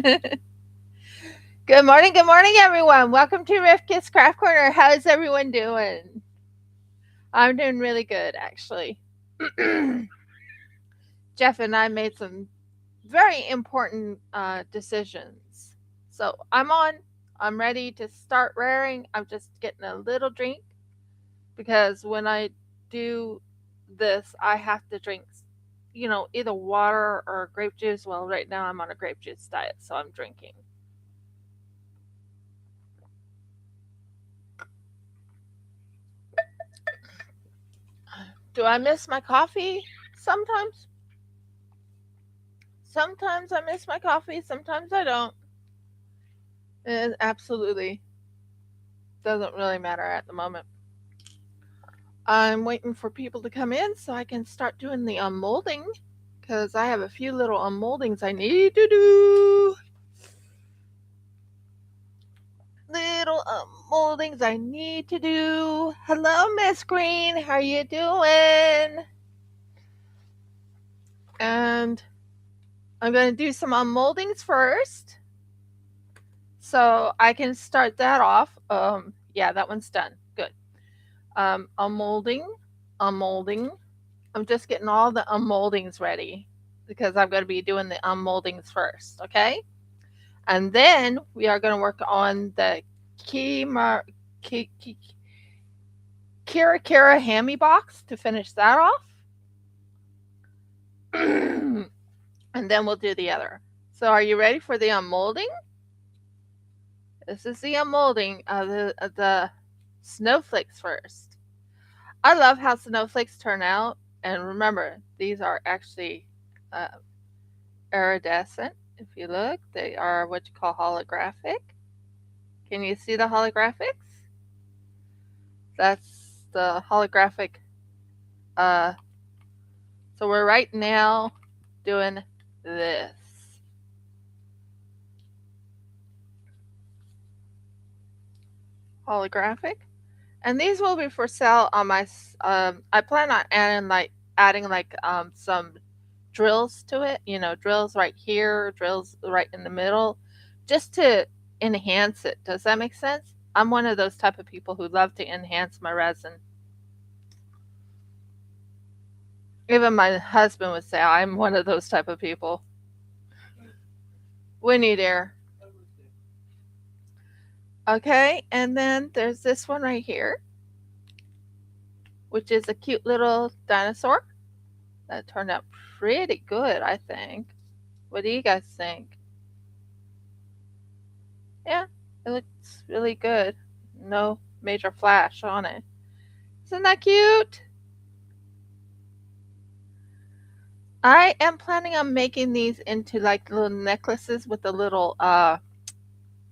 Good morning, everyone. Welcome to Rifka's Craft Corner. How's everyone doing? I'm doing really good, actually. Jeff and I made some very important decisions. So I'm on. I'm ready to start raring. I'm just getting a little drink because when I do this, I have to drink, either water or grape juice. Well, right now I'm on a grape juice diet, so I'm drinking. Do I miss my coffee? Sometimes. Sometimes I miss my coffee, sometimes I don't. It absolutely doesn't really matter at the moment. I'm waiting for people to come in so I can start doing the unmolding because I have a few little unmoldings I need to do. Little unmoldings I need to do. Hello, Miss Green. How you doing? And I'm going to do some unmoldings first so I can start that off. Yeah, that one's done. Good. Unmolding, unmolding. I'm just getting all the unmoldings ready because I'm going to be doing the unmoldings first, okay? And then we are going to work on the Kima, Ki, Ki, Kira Kira Hammy box to finish that off. And then we'll do the other. So are you ready for the unmolding? This is the unmolding of the snowflakes first. I love how snowflakes turn out. And remember, these are actually uh, iridescent. If you look, they are what you call holographic. Can you see the holographics? That's the holographic. Uh, so we're right now doing this holographic, and these will be for sale on my. I plan on adding some drills to it. You know, drills right here, drills right in the middle, just to enhance it. Does that make sense? I'm one of those type of people who love to enhance my resin. Even my husband would say I'm one of those type of people. Winnie dear. Okay, and then there's this one right here, which is a cute little dinosaur. That turned out pretty good, I think. What do you guys think? Yeah, it looks really good. No major flash on it. Isn't that cute? I am planning on making these into like little necklaces with a little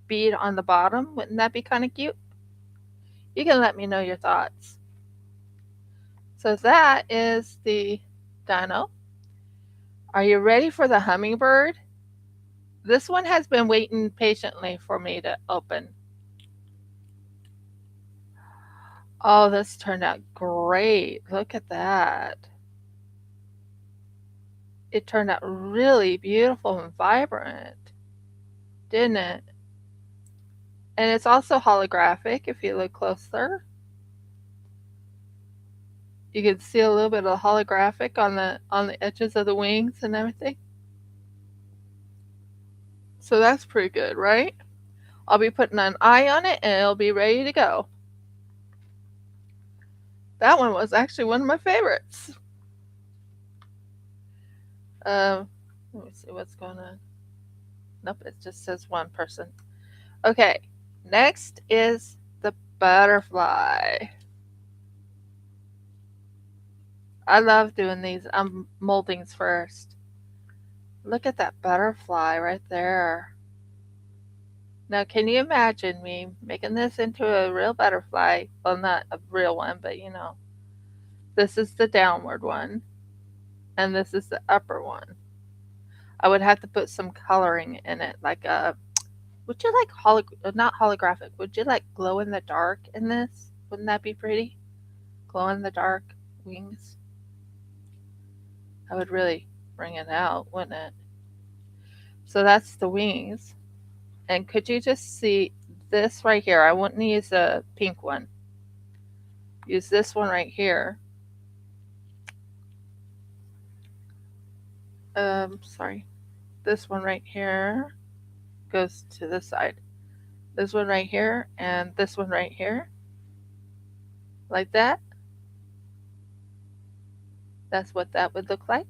bead on the bottom. Wouldn't that be kind of cute? You can let me know your thoughts. So that is the dino. Are you ready for the hummingbird? This one has been waiting patiently for me to open. Oh, this turned out great. Look at that. It turned out really beautiful and vibrant, didn't it? And it's also holographic if you look closer. You can see a little bit of holographic on the edges of the wings and everything. So that's pretty good, right? I'll be putting an eye on it and it'll be ready to go. That one was actually one of my favorites. Let me see what's going on. Nope, it just says one person. Okay, next is the butterfly. I love doing these moldings first. Look at that butterfly right there. Now, can you imagine me making this into a real butterfly? Well, not a real one, but this is the downward one, and this is the upper one. I would have to put some coloring in it, like a. Would you like not holographic? Would you like glow in the dark in this? Wouldn't that be pretty? Glow in the dark wings. I would really bring it out, wouldn't it? So that's the wings. And could you just see this right here? I wouldn't use a pink one. Use this one right here. Sorry. This one right here goes to this side. This one right here and this one right here. Like that. That's what that would look like.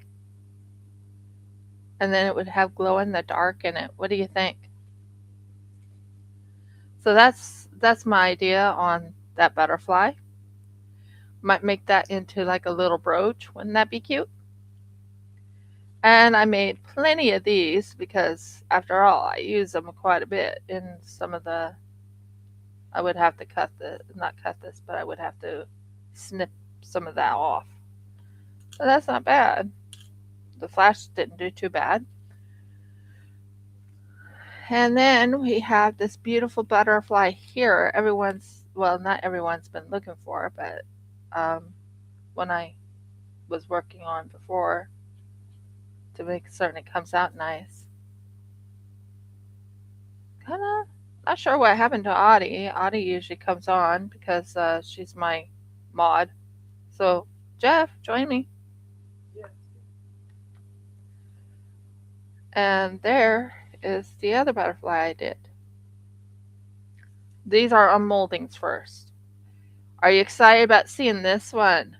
And then it would have glow in the dark in it. What do you think? So that's my idea on that butterfly. Might make that into like a little brooch. Wouldn't that be cute? And I made plenty of these because after all, I use them quite a bit in some of the, I would have to not cut this, but I would have to snip some of that off. So that's not bad. The flash didn't do too bad. And then we have this beautiful butterfly here. Well, not everyone's been looking for, but when I was working on before to make certain it comes out nice. Kind of not sure what happened to Audie. Audie usually comes on because she's my mod. So, Jeff, join me. And there is the other butterfly I did. These are unmoldings first. Are you excited about seeing this one?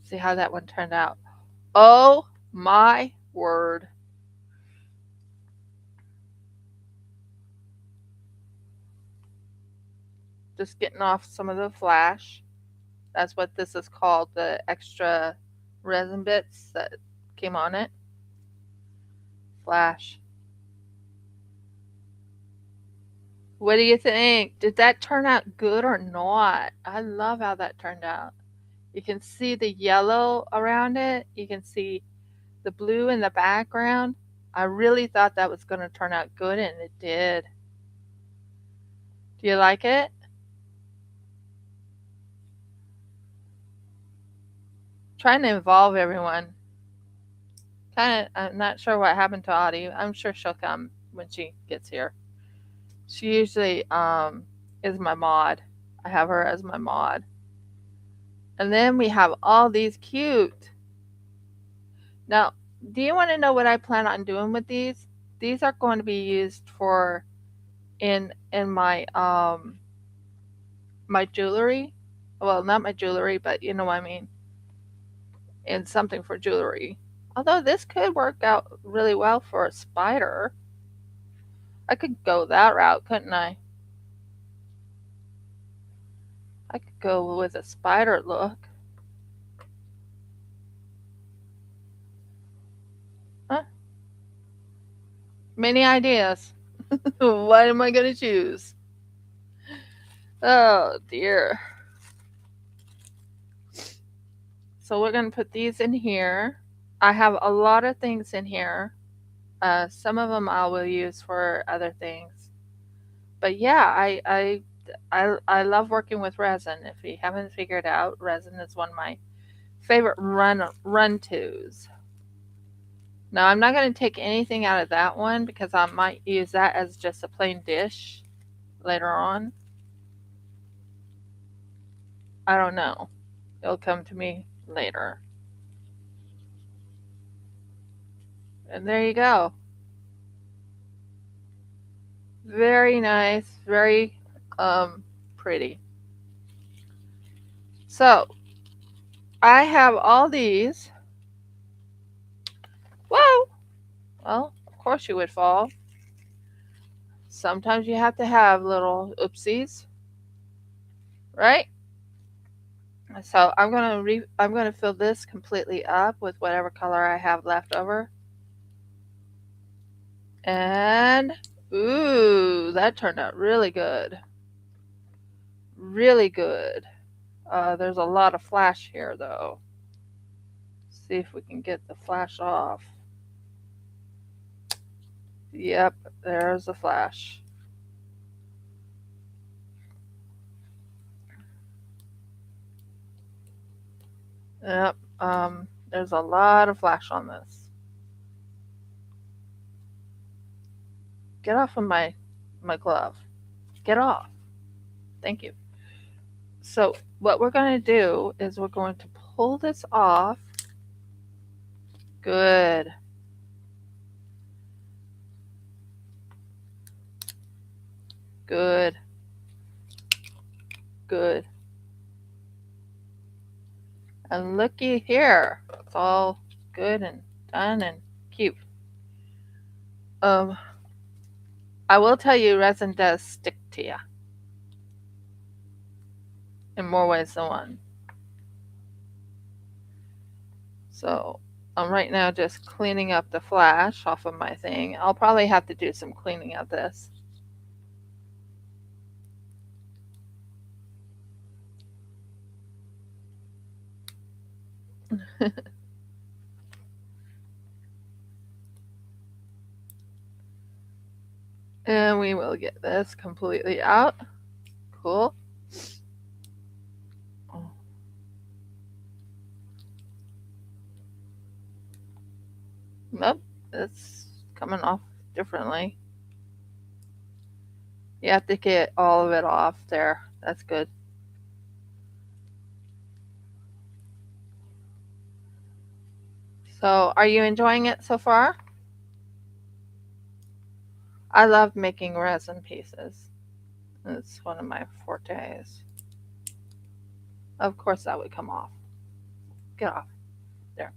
See how that one turned out. Oh my word. Just getting off some of the flash. That's what this is called, the extra resin bits that came on it. Flash. What do you think? Did that turn out good or not? I love how that turned out. You can see the yellow around it. You can see the blue in the background. I really thought that was going to turn out good, and it did. Do you like it? Trying to involve everyone. I'm not sure what happened to Audie. I'm sure she'll come when she gets here. She usually is my mod. I have her as my mod. And then we have all these cute. Now, do you want to know what I plan on doing with these? These are going to be used for in my my jewelry. Well, not my jewelry, but you know what I mean. In something for jewelry. Although this could work out really well for a spider. I could go that route, couldn't I? I could go with a spider look. Huh? Many ideas. What am I going to choose? Oh dear. So we're going to put these in here. I have a lot of things in here. Some of them I will use for other things. But yeah, I love working with resin. If you haven't figured out, resin is one of my favorite run tos. Now I'm not going to take anything out of that one because I might use that as just a plain dish later on. I don't know. It'll come to me later. And there you go. Very nice, very pretty. So I have all these. Whoa! Well, of course you would fall. Sometimes you have to have little oopsies, right? So I'm gonna fill this completely up with whatever color I have left over. And ooh, that turned out really good. Really good. There's a lot of flash here though. See if we can get the flash off. Yep, there's the flash. Yep, there's a lot of flash on this. Get off of my glove. Get off. Thank you. So what we're going to do is we're going to pull this off. Good. Good. Good. And looky here. It's all good and done and cute. Um, I will tell you, resin does stick to you in more ways than one. So I'm right now just cleaning up the flash off of my thing. I'll probably have to do some cleaning of this. And we will get this completely out. Cool. Nope, it's coming off differently. You have to get all of it off there. That's good. So, are you enjoying it so far? I love making resin pieces. It's one of my fortes. Of course, that would come off. Get off. There.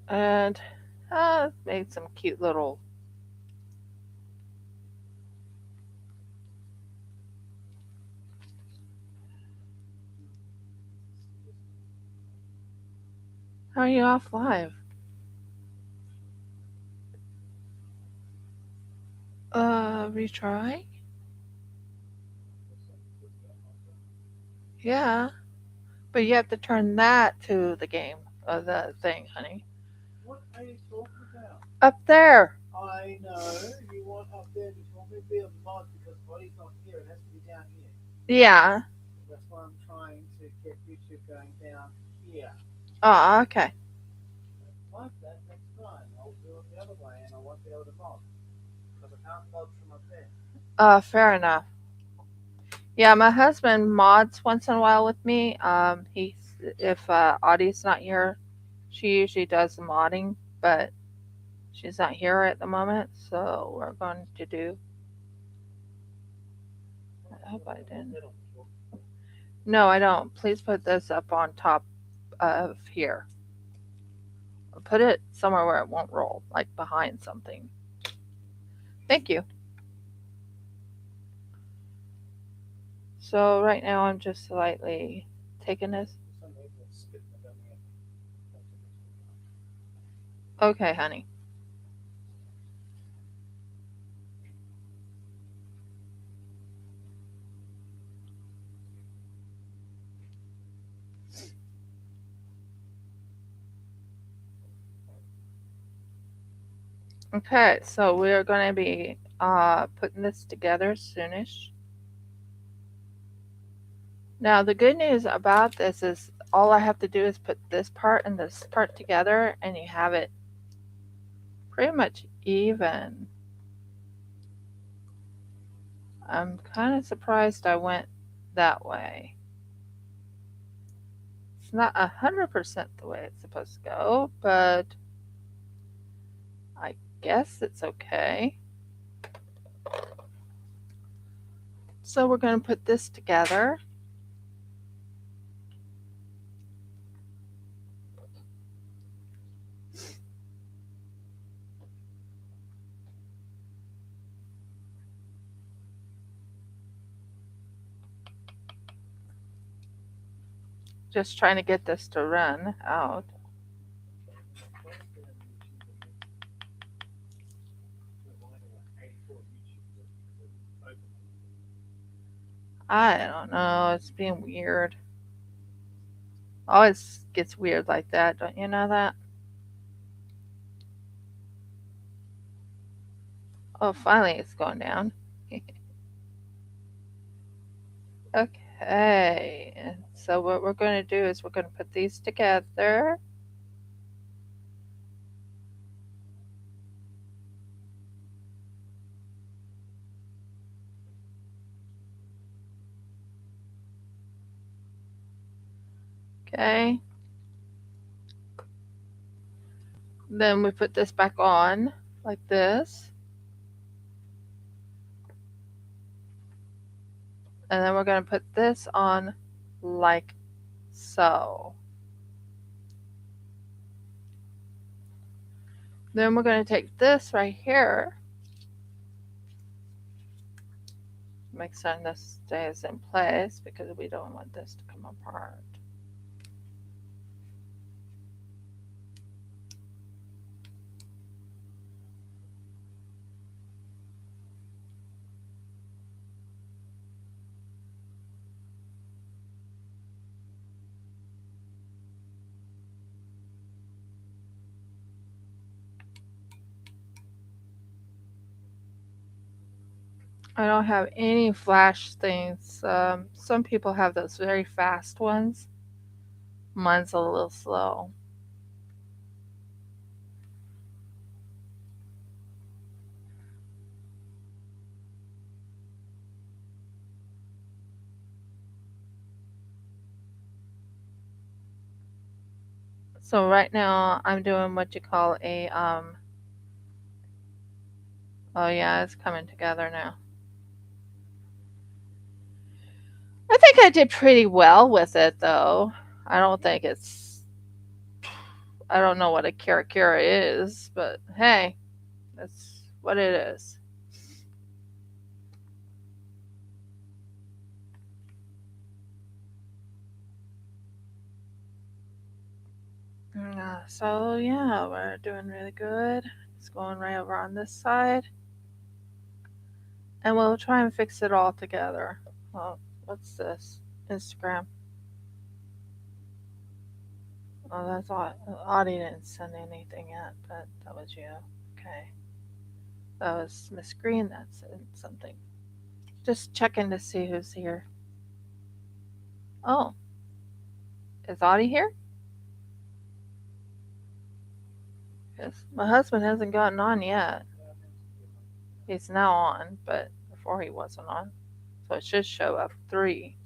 And made some cute little. How are you off live? Retry? Yeah. But you have to turn that to the game, the thing, honey. What are you talking about? Up there. I know you want up there, but you want me to be a mod because body's not here. It has to be down here. Yeah. That's why I'm trying to get YouTube going down here. Oh, okay. Like that, that's fine. I'll do it the other way and I won't be able to mod because I can't mod from up there. Fair enough. Yeah, my husband mods once in a while with me. He's if Audie's not here, she usually does the modding, but she's not here at the moment, so we're going to do. I hope I didn't. No, I don't. Please put this up on top of here. Put it somewhere where it won't roll, like behind something. Thank you. So right now I'm just slightly taking this. Okay, honey. Okay, so we're going to be putting this together soonish. Now, the good news about this is all I have to do is put this part and this part together, and you have it pretty much even. I'm kind of surprised I went that way. It's not 100% the way it's supposed to go, but I guess it's okay. So we're going to put this together. Just trying to get this to run out. I don't know. It's being weird. Always gets weird like that. Don't you know that? Oh, finally it's going down. Okay. So what we're going to do is we're going to put these together. Okay, then we put this back on like this, and then we're going to put this on like so. Then we're going to take this right here, make certain this stays in place because we don't want this to come apart. I don't have any flash things. Some people have those very fast ones. Mine's a little slow. So right now I'm doing what you call a oh yeah, it's coming together now. I think I did pretty well with it though. I don't think it's I don't know what a Kira Kira is, but hey, that's what it is. So yeah, we're doing really good. It's going right over on this side, and we'll try and fix it all together. Well, what's this? Instagram. Oh, that's odd. Audie didn't send anything yet, but that was you. Okay. That was Miss Green that said something. Just checking to see who's here. Oh, is Audie here? Yes. My husband hasn't gotten on yet. He's now on, but before he wasn't on. So it should show up 3.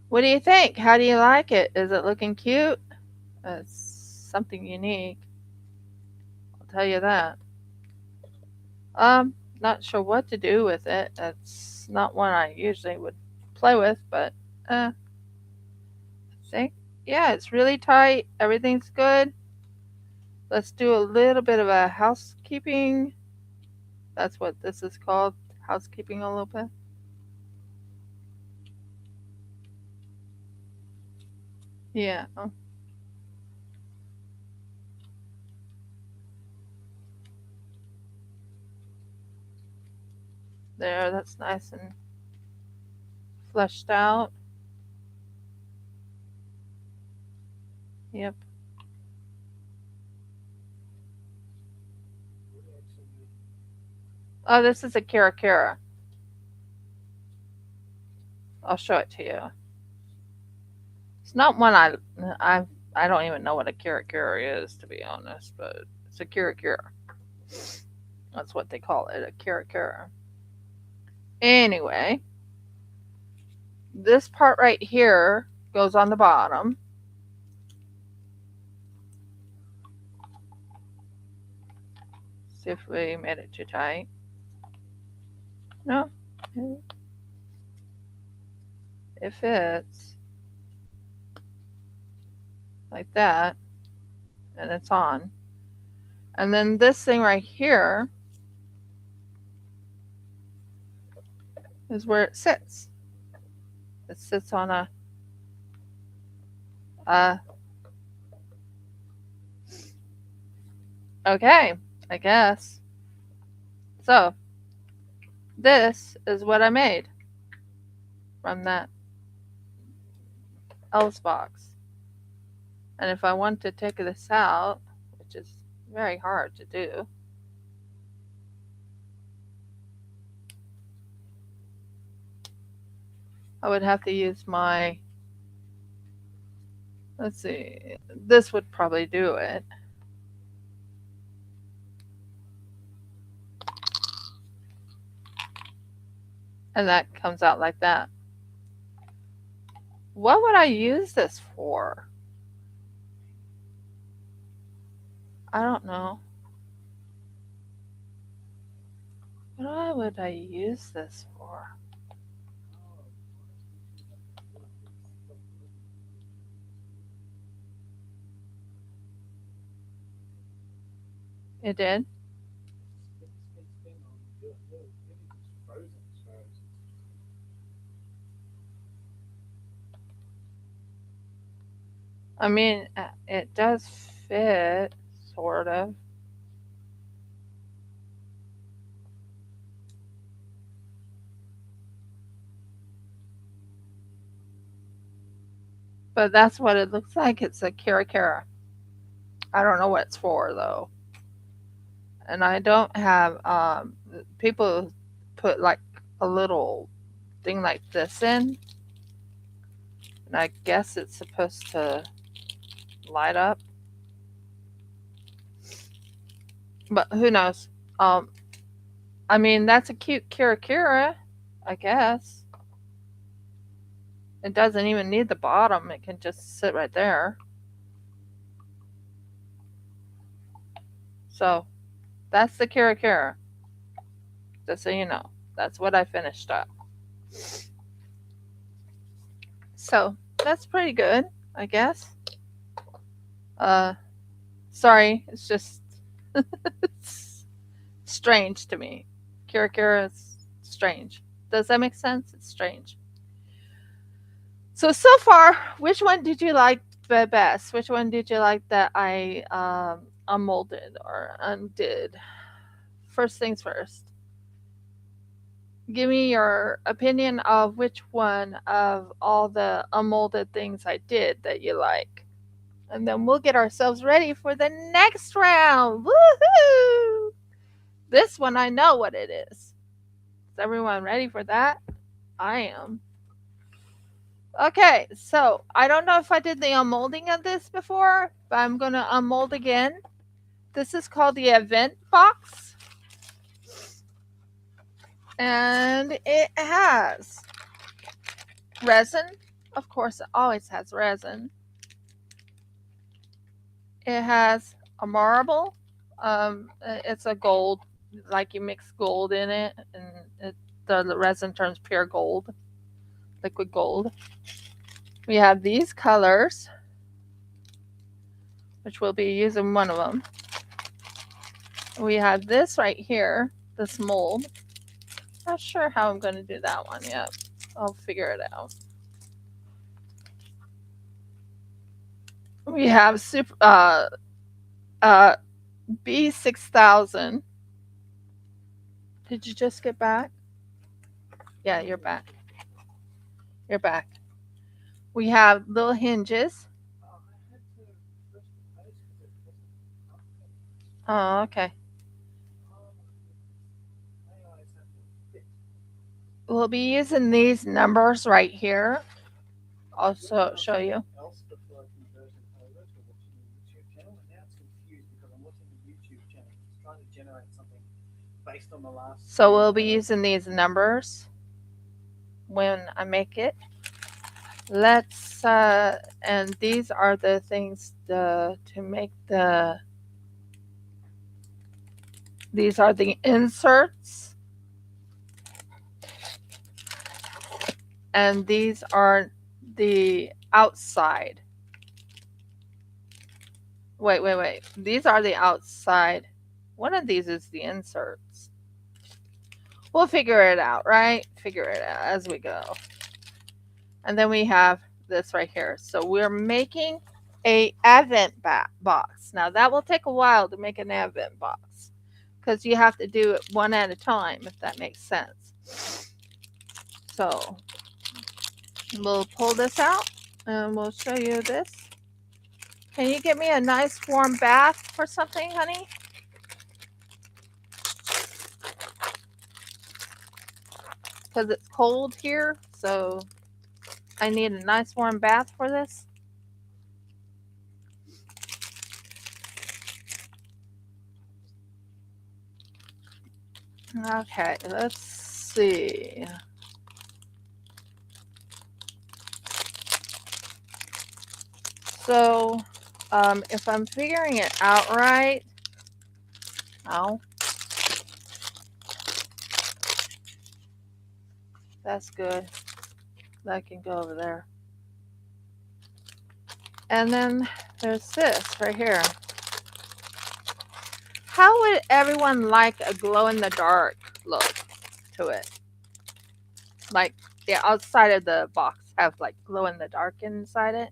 What do you think? How do you like it? Is it looking cute? It's something unique. I'll tell you that. Not sure what to do with it. It's not one I usually would play with, but uh, see, yeah, it's really tight. Everything's good. Let's do a little bit of a housekeeping. That's what this is called, housekeeping a little bit. Yeah, oh, there. That's nice and fleshed out. Yep. Oh, this is a Kira Kira. I'll show it to you. It's not one I I don't even know what a Kira Kira is to be honest, but it's a Kira Kira. That's what they call it, a Kira Kira. Anyway, this part right here goes on the bottom. See if we made it too tight. No, it fits like that, and it's on. And then this thing right here is where it sits. It sits on a okay, I guess. So this is what I made from that Elves box. And if I want to take this out, which is very hard to do, I would have to use my, let's see, this would probably do it. And that comes out like that. What would I use this for? I don't know. What would I use this for? Oh, why would you have to do it? Stop looking at it. It did? Spin, spin, spin. Oh, you do it. Do it. Everything's frozen. It's frozen. I mean, it does fit, sort of. But that's what it looks like. It's a Kira Kira. I don't know what it's for, though. And I don't have, people put like a little thing like this in, and I guess it's supposed to light up, but who knows? Um, I mean, that's a cute Kira Kira, I guess. It doesn't even need the bottom, it can just sit right there. So, that's the Kira Kira, just so you know. That's what I finished up. So, that's pretty good, I guess. Uh, sorry, it's just it's strange to me. Kira Kira is strange. Does that make sense? It's strange. So far, which one did you like the best? Which one did you like that I unmolded or undid? First things first. Give me your opinion of which one of all the unmolded things I did that you like. And then we'll get ourselves ready for the next round. Woohoo! This one I know what it is. Is everyone ready for that? I am. Okay, so I don't know if I did the unmolding of this before, but I'm going to unmold again. This is called the event box, and it has resin. Of course, it always has resin. It has a marble. It's a gold, like you mix gold in it, and the resin turns pure gold, liquid gold. We have these colors, which we'll be using one of them. We have this right here, this mold. Not sure how I'm going to do that one yet. I'll figure it out. We have uh, B6000. Did you just get back? Yeah, you're back. You're back. We have little hinges. Oh, I had to refresh the page because it wasn't updating. Oh, okay. Oh my goodness. I always have to fit. We'll be using these numbers right here. I I'll was looking on show you. something else before I converted over to watching the YouTube channel, and now it's confused because I'm watching the YouTube channel. It's trying to generate something based on the last So view we'll that be I. using these numbers when I make it. Let's and these are the things to make the these are the inserts, and these are the outside. Wait. These are the outside. One of these is the inserts. We'll figure it out, right? Figure it out as we go. And then we have this right here. So we're making a advent box. Now that will take a while to make an advent box because you have to do it one at a time, if that makes sense. So we'll pull this out and we'll show you this. Can you get me a nice warm bath or something, honey? Because it's cold here, so I need a nice warm bath for this. Okay, let's see. So, if I'm figuring it out right, oh, that's good. That can go over there. And then there's this right here. How would everyone like a glow in the dark look to it? Like the outside of the box have like glow in the dark inside it.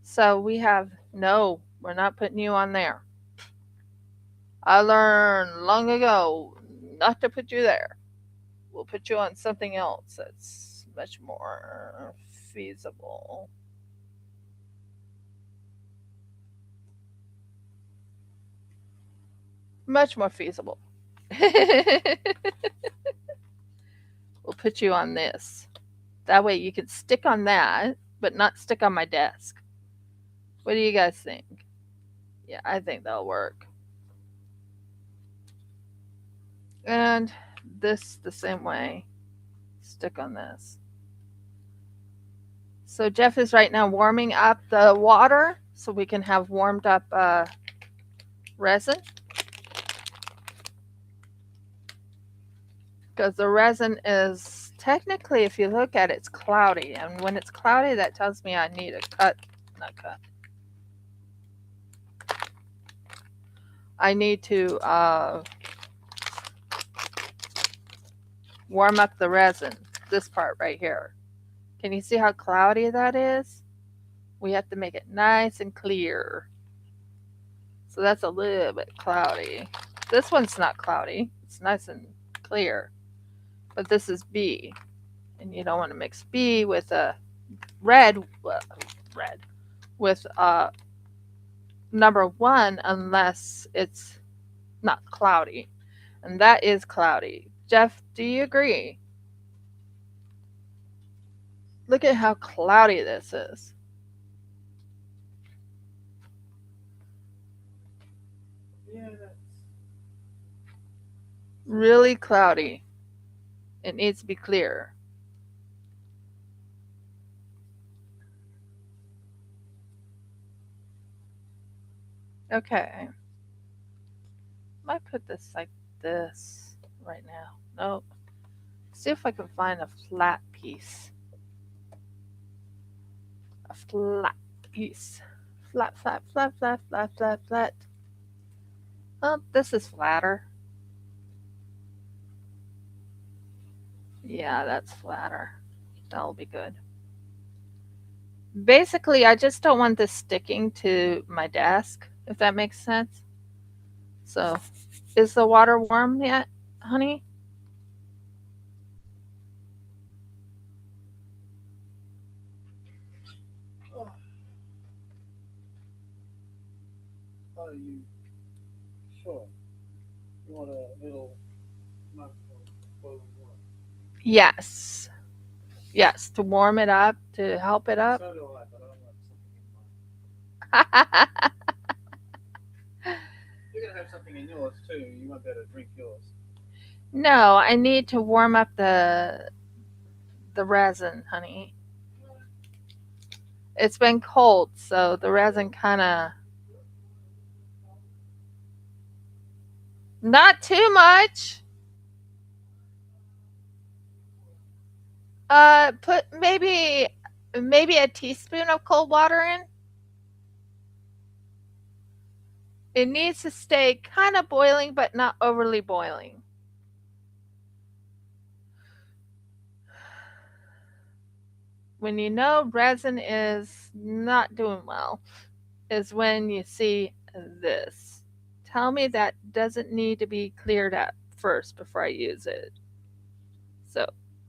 So we have no, we're not putting you on there. I learned long ago not to put you there. We'll put you on something else that's much more feasible. Much more feasible. We'll put you on this. That way you can stick on that, but not stick on my desk. What do you guys think? Yeah, I think that'll work. And this the same way. Stick on this. So Jeff is right now warming up the water so we can have warmed up resin. Because the resin is technically, if you look at it, it's cloudy. And when it's cloudy, that tells me I need a cut, not cut. I need to warm up the resin, this part right here. Can you see how cloudy that is? We have to make it nice and clear. So that's a little bit cloudy. This one's not cloudy. It's nice and clear. But this is B. And you don't want to mix B with a red with number one unless it's not cloudy. And that is cloudy. Jeff, do you agree? Look at how cloudy this is. Yeah, that's Really cloudy. It needs to be clear. Okay. Might put this like this right now. Nope. See if I can find a flat piece. A flat piece. Flat, flat, flat, flat, flat, flat, flat. Oh, this is flatter. Yeah, that's flatter. That'll be good. Basically, I just don't want this sticking to my desk, if that makes sense. So, is the water warm yet, honey? oh, are you sure? You want a little mug of boiling water? Yes. Yes, to warm it up, to help it up. So do I, but I don't want something in mine. You're gonna have something in yours too. You might better drink yours. No, I need to warm up the resin, honey. It's been cold, so the resin kind of not too much. Put maybe a teaspoon of cold water in. It needs to stay kind of boiling, but not overly boiling. When you know resin is not doing well, is when you see this. Tell me that doesn't need to be cleared up first before I use it. So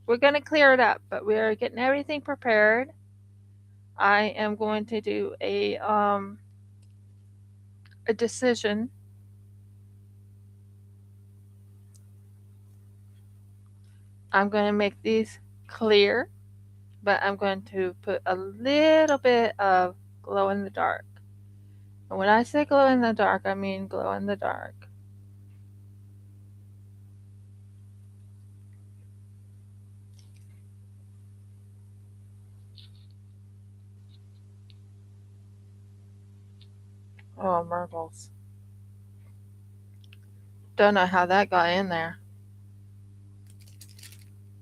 we're going to clear it up, but we're getting everything prepared. I am going to do a decision. I'm going to make these clear, but I'm going to put a little bit of glow in the dark. And when I say glow in the dark, I mean glow in the dark. Oh, Murgles. Don't know how that got in there.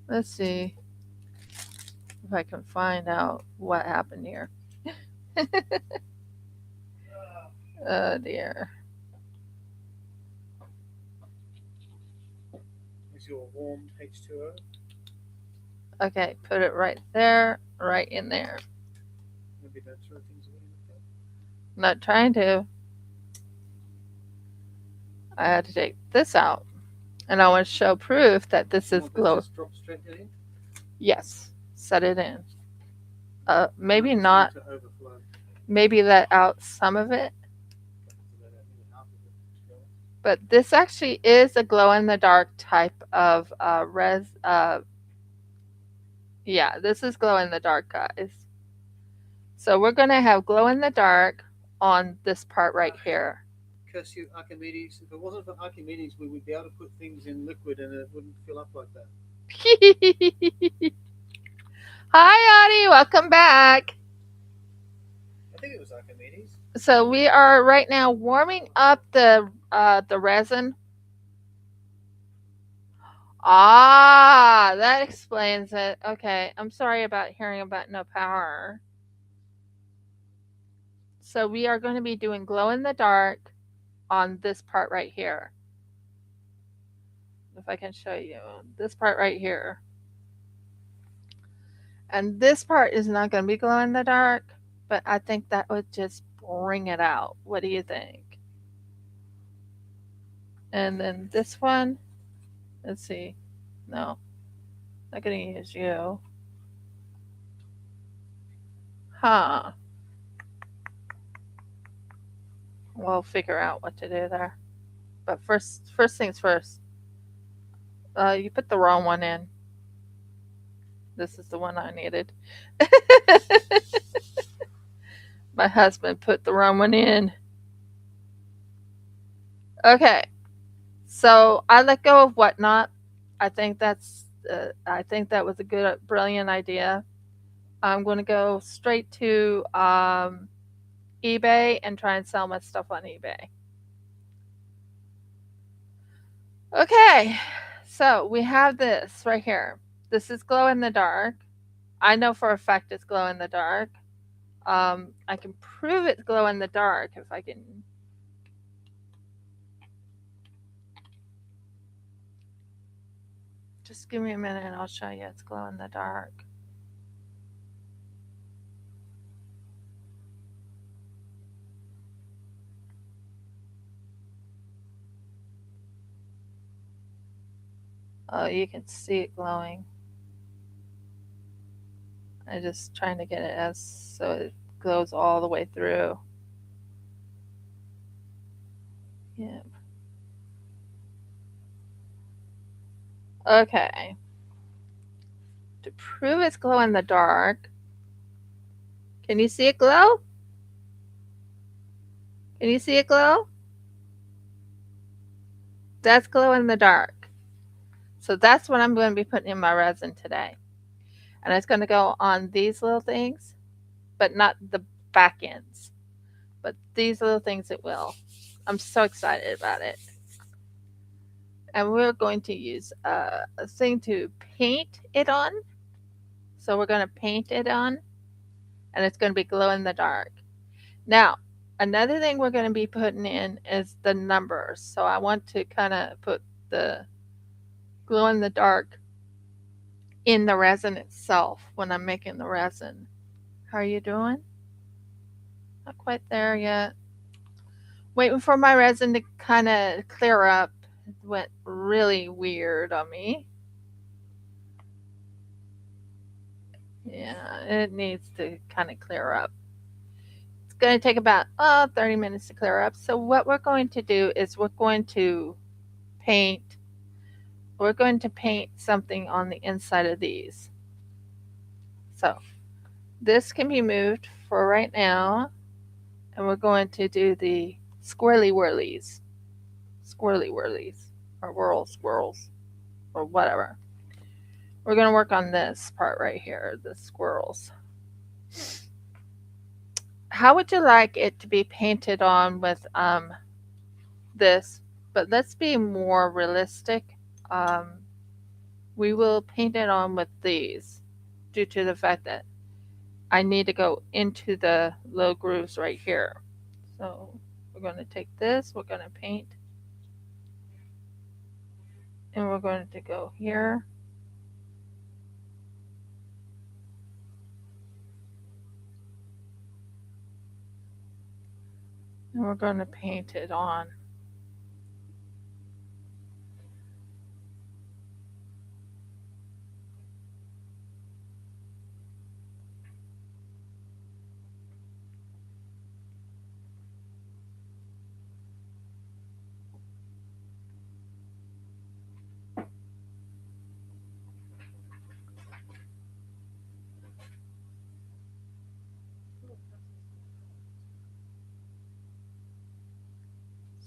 Let's see if I can find out what happened here. Oh dear. Is your warmed H2O? Okay, put it right there, right in there. Maybe don't throw things away like that. I'm not trying to. I had to take this out. And I want to show proof that this You is want this glow. just drop straight in? Yes, set it in. No, Maybe just want not. it to overflow. Maybe let out some of it. So that maybe half of it to go. But this actually is a glow in the dark type of yeah, this is glow in the dark, guys. So we're going to have glow in the dark on this part right here. Curse you, Archimedes. If it wasn't for Archimedes, we would be able to put things in liquid and it wouldn't fill up like that. Hi, Audie. Welcome back. I think it was Archimedes. So we are right now warming up the resin. Ah, that explains it. Okay, I'm sorry about hearing about no power. So we are going to be doing glow in the dark on this part right here. If I can show you this part right here. And this part is not going to be glow in the dark, but I think that would just bring it out. What do you think? And then this one, let's see. No, not going to use you. Huh. We'll figure out what to do there. But first things first. You put the wrong one in. This is the one I needed. My husband put the wrong one in. Okay, so I let go of whatnot. I think that was a good, brilliant idea. I'm going to go straight to eBay and try and sell my stuff on eBay. Okay, so we have this right here. This is glow in the dark. I know for a fact it's glow in the dark. I can prove it's glow in the dark if I can. Just give me a minute and I'll show you it's glow in the dark. Oh, you can see it glowing. I'm just trying to get it as so it glows all the way through. Yeah. Okay. To prove it's glow in the dark, can you see it glow? Can you see it glow? That's glow in the dark. So that's what I'm going to be putting in my resin today. And it's going to go on these little things, but not the back ends. But these little things it will. I'm so excited about it. And we're going to use a thing to paint it on. So we're going to paint it on, and it's going to be glow in the dark. Now, another thing we're going to be putting in is the numbers. So I want to kind of put the glow in the dark in the resin itself when I'm making the resin. How are you doing? Not quite there yet. Waiting for my resin to kind of clear up. It went really weird on me. Yeah, it needs to kind of clear up. It's going to take about 30 minutes to clear up. So what we're going to do is paint we're going to paint something on the inside of these. So this can be moved for right now, and we're going to do the squirrely whirlies, or whirl squirrels, or whatever. We're going to work on this part right here, the squirrels. How would you like it to be painted on with this? But let's be more realistic. Um, we will paint it on with these due to the fact that I need to go into the low grooves right here. So we're going to take this, we're going to paint, and we're going to go here, and we're going to paint it on.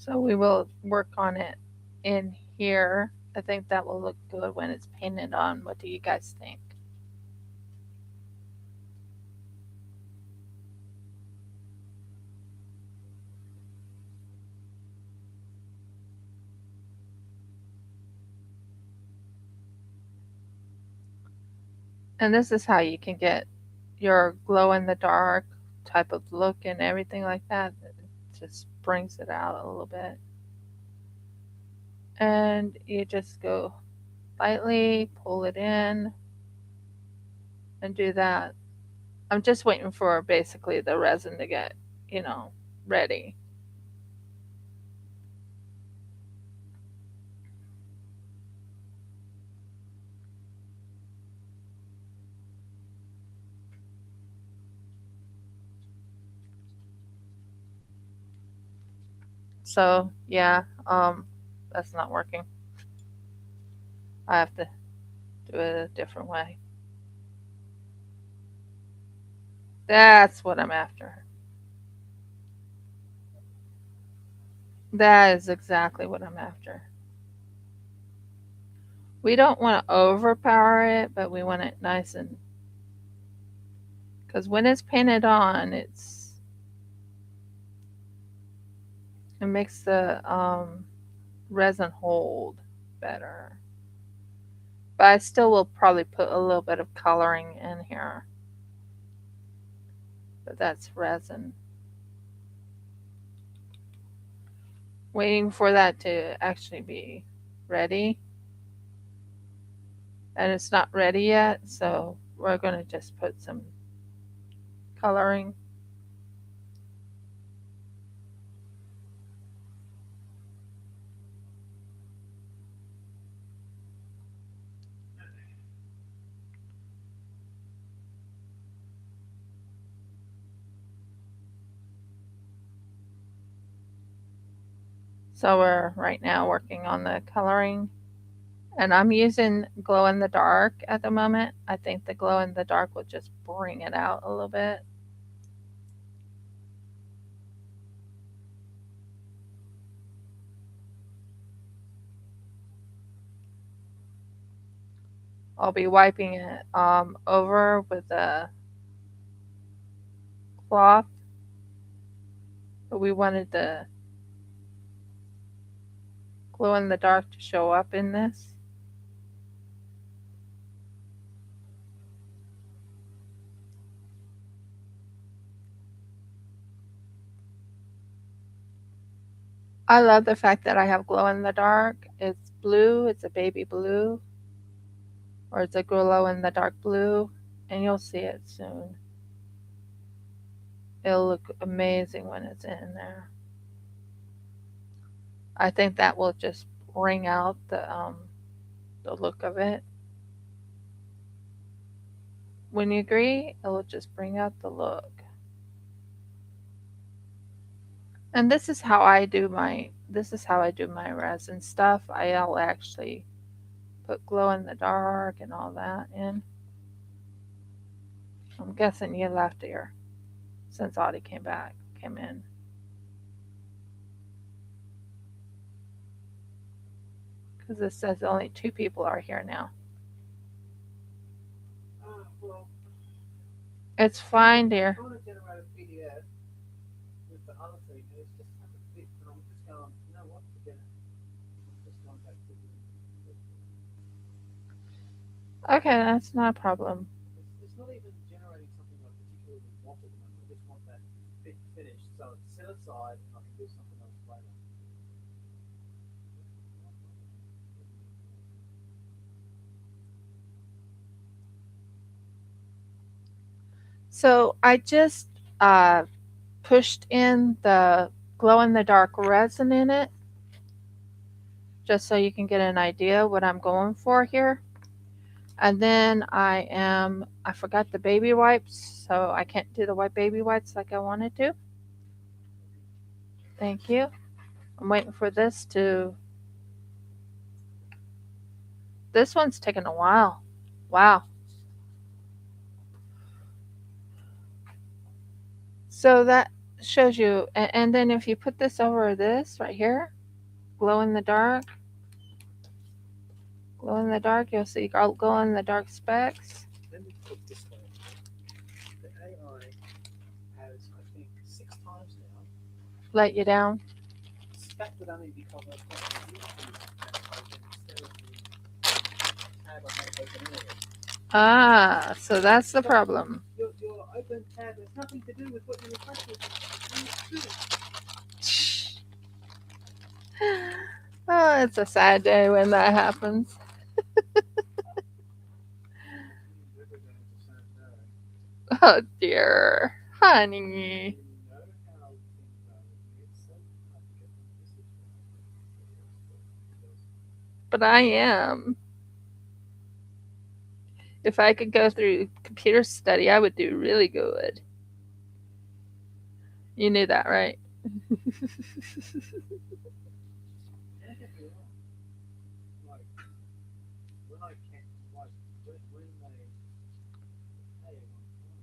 So we will work on it in here. I think that will look good when it's painted on. What do you guys think? And this is how you can get your glow in the dark type of look and everything like that. It just brings it out a little bit. And you just go lightly, pull it in, and do that. I'm just waiting for basically the resin to get, you know, ready. So yeah, that's not working. I have to do it a different way. That's what I'm after. That is exactly what I'm after. We don't want to overpower it, but we want it nice and because when it's painted on, it makes the resin hold better. But I still will probably put a little bit of coloring in here. But that's resin. Waiting for that to actually be ready. And it's not ready yet, so we're going to just put some coloring. So we're right now working on the coloring. And I'm using glow in the dark at the moment. I think the glow in the dark will just bring it out a little bit. I'll be wiping it over with a cloth. But we wanted the glow in the dark to show up in this. I love the fact that I have glow in the dark. It's blue, it's a baby blue, or it's a glow in the dark blue, and you'll see it soon. It'll look amazing when it's in there. I think that will just bring out the look of it. When you agree, it will just bring out the look. And this is how I do my resin stuff. I'll actually put glow in the dark and all that in. I'm guessing you left here since Audie came in. Because it says only two people are here now. Well, It's fine, dear. I want to generate a PDF. the other thing, and it's just such a fit, and I'm just going, you know what, forget it. I'm just going back to doing it. Okay, that's not a problem. It's not even generating something I particularly want at the moment. I just want that fit finished, so it's set aside, and I can do something else later. So I just uh, pushed in the glow in the dark resin in it, just so you can get an idea what I'm going for here. And then I forgot the baby wipes, so I can't do the white baby wipes like I wanted to. Thank you. I'm waiting for this to, this one's taking a while. Wow. So that shows you, and then if you put this over this right here, glow in the dark, glow in the dark, you'll see glow in the dark specks. Let me put it this way: the AI has, I think, 6 times now Let you down. spat it only because I've got the YouTube tab open instead of the tab I had open earlier. Ah, so that's the It's like problem. your open tab has nothing to do with what your request is. Oh, it's a sad day when that happens. Every day is the same day. Oh dear, honey. You know how things are with me. It's so hard to get them to switch because But I am. If I could go through computer study, I would do really good. You knew that, right? and don't get me wrong, like when I can like when they pay one time,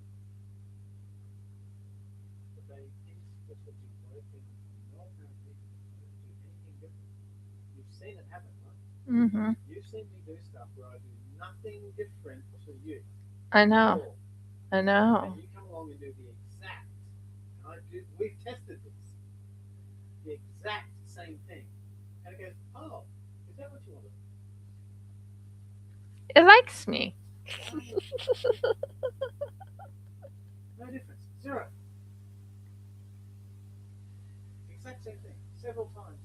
but they insist that you work in no apparent reason to do anything different. You've seen it happen, right? Mhm. You've seen me do stuff where I do nothing different to you I at know. all, I and know. you come along and do the exact. And I do. We've tested this, the exact same thing, and it goes, "Oh, is that what you want to do?" It likes me. Oh yeah, no difference, zero, exact same thing, several times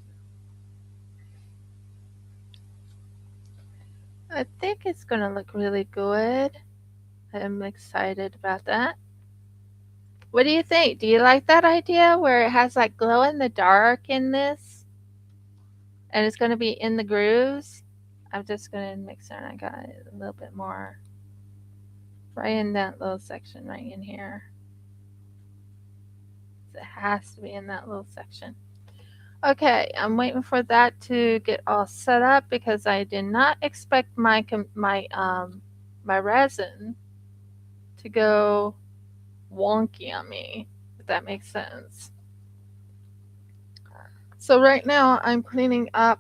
now. I think it's gonna look really good. I'm excited about that. What do you think? Do you like that idea where it has like glow in the dark in this? And it's gonna be in the grooves? I'm just gonna make sure I got it a little bit more right in that little section right in here. It has to be in that little section. Okay, I'm waiting for that to get all set up because I did not expect my resin to go wonky on me, if that makes sense. So right now I'm cleaning up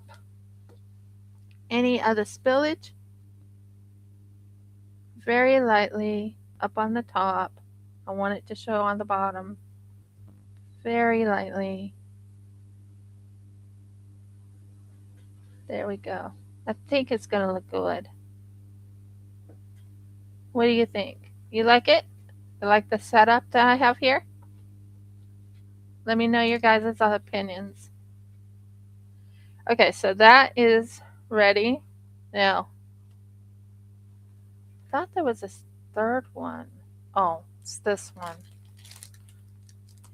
any of the spillage very lightly up on the top. I want it to show on the bottom very lightly. There we go. I think it's going to look good. What do you think? You like it? You like the setup that I have here? Let me know your guys' opinions. Okay, so that is ready. Now, I thought there was a third one. Oh, it's this one.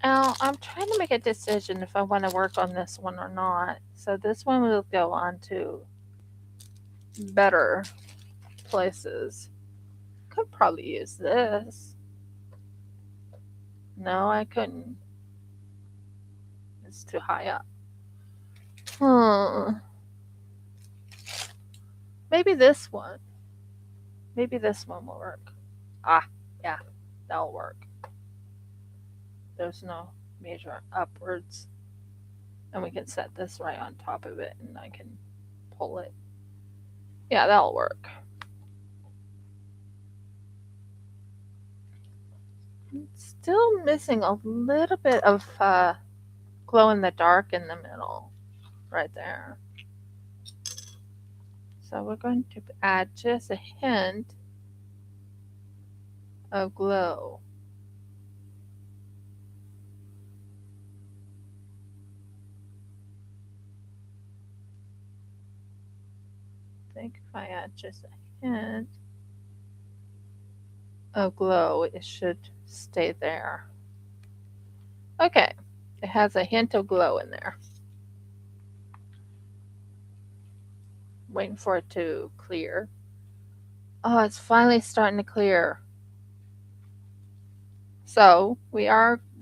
Now, I'm trying to make a decision if I want to work on this one or not. So this one will go on to better places. Could probably use this. No, I couldn't. It's too high up. Hmm. Maybe this one. Maybe this one will work. Ah, yeah, that'll work. There's no major upwards. And we can set this right on top of it and I can pull it. Yeah, that'll work. Still missing a little bit of glow in the dark in the middle, right there. So we're going to add just a hint of glow. I think if I add just a hint of glow, it should stay there. Okay, it has a hint of glow in there. Waiting for it to clear. Oh, it's finally starting to clear. So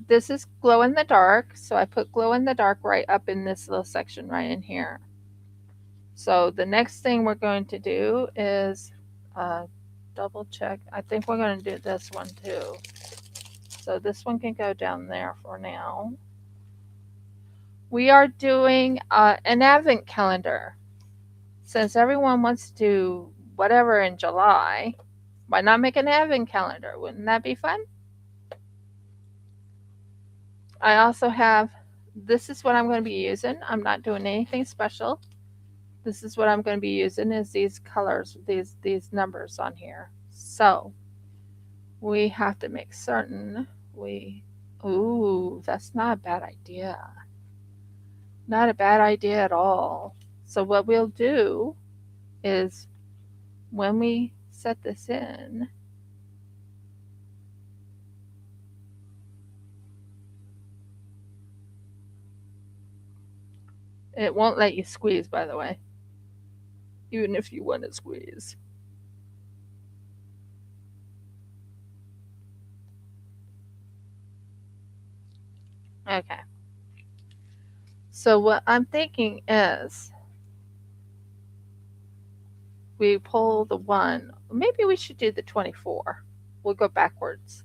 this is glow in the dark. So I put glow in the dark right up in this little section right in here. So the next thing we're going to do is uh, double check. I think we're going to do this one too. So this one can go down there for now. We are doing an advent calendar. Since everyone wants to do whatever in July, why not make an advent calendar? Wouldn't that be fun? I also have, this is what I'm going to be using. I'm not doing anything special. This is what I'm going to be using is these colors, these numbers on here. So we have to make certain ooh, that's not a bad idea. Not a bad idea at all. So what we'll do is when we set this in, it won't let you squeeze, by the way, even if you want to squeeze. Okay. So what I'm thinking is we pull the one. Maybe we should do the 24. We'll go backwards.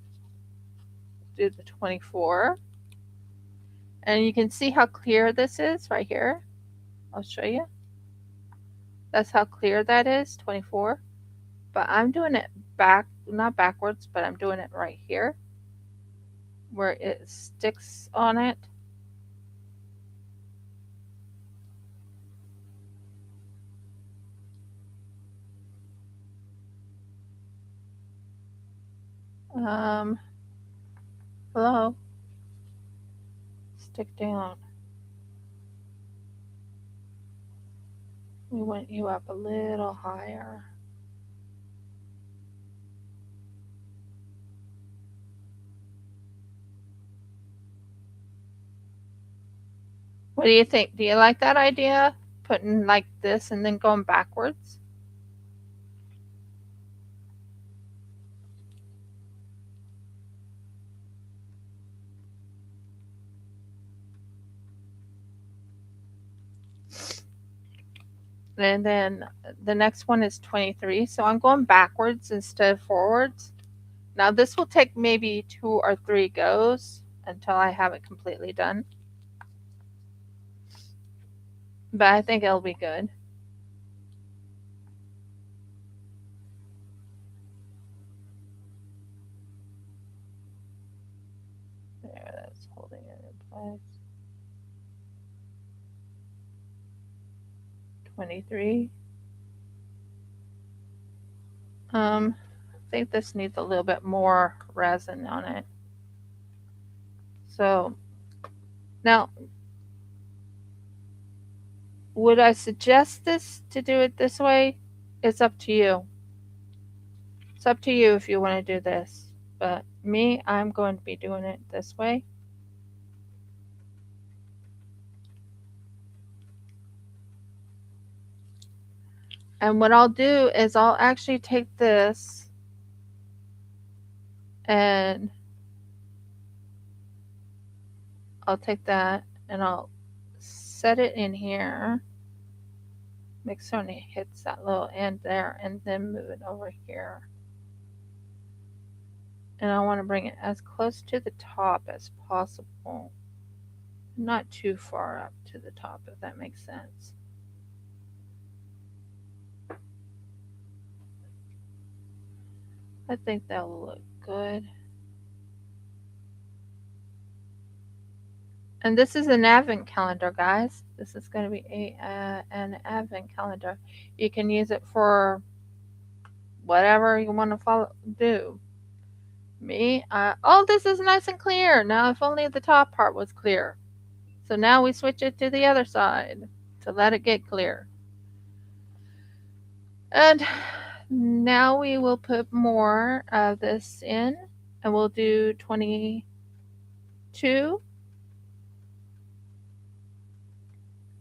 Do the 24. And you can see how clear this is right here. I'll show you. That's how clear that is, 24. But I'm doing it not backwards, but I'm doing it right here where it sticks on it. Um, hello, stick down. We want you up a little higher. What do you think? Do you like that idea? Putting like this and then going backwards? And then the next one is 23. So I'm going backwards instead of forwards. Now this will take maybe 2 or 3 goes until I have it completely done. But I think it'll be good. There, that's holding it in place. 23. I think this needs a little bit more resin on it. So now, would I suggest this to do it this way? It's up to you. It's up to you if you want to do this. But me, I'm going to be doing it this way. And what I'll do is I'll actually take this and I'll take that and I'll set it in here. Make sure it hits that little end there and then move it over here. And I want to bring it as close to the top as possible. Not too far up to the top, if that makes sense. I think that'll look good. And this is an advent calendar, guys. This is going to be an advent calendar. You can use it for whatever you want to do. Oh, this is nice and clear. Now, if only the top part was clear. So now we switch it to the other side to let it get clear. And now we will put more of this in, and we'll do 22.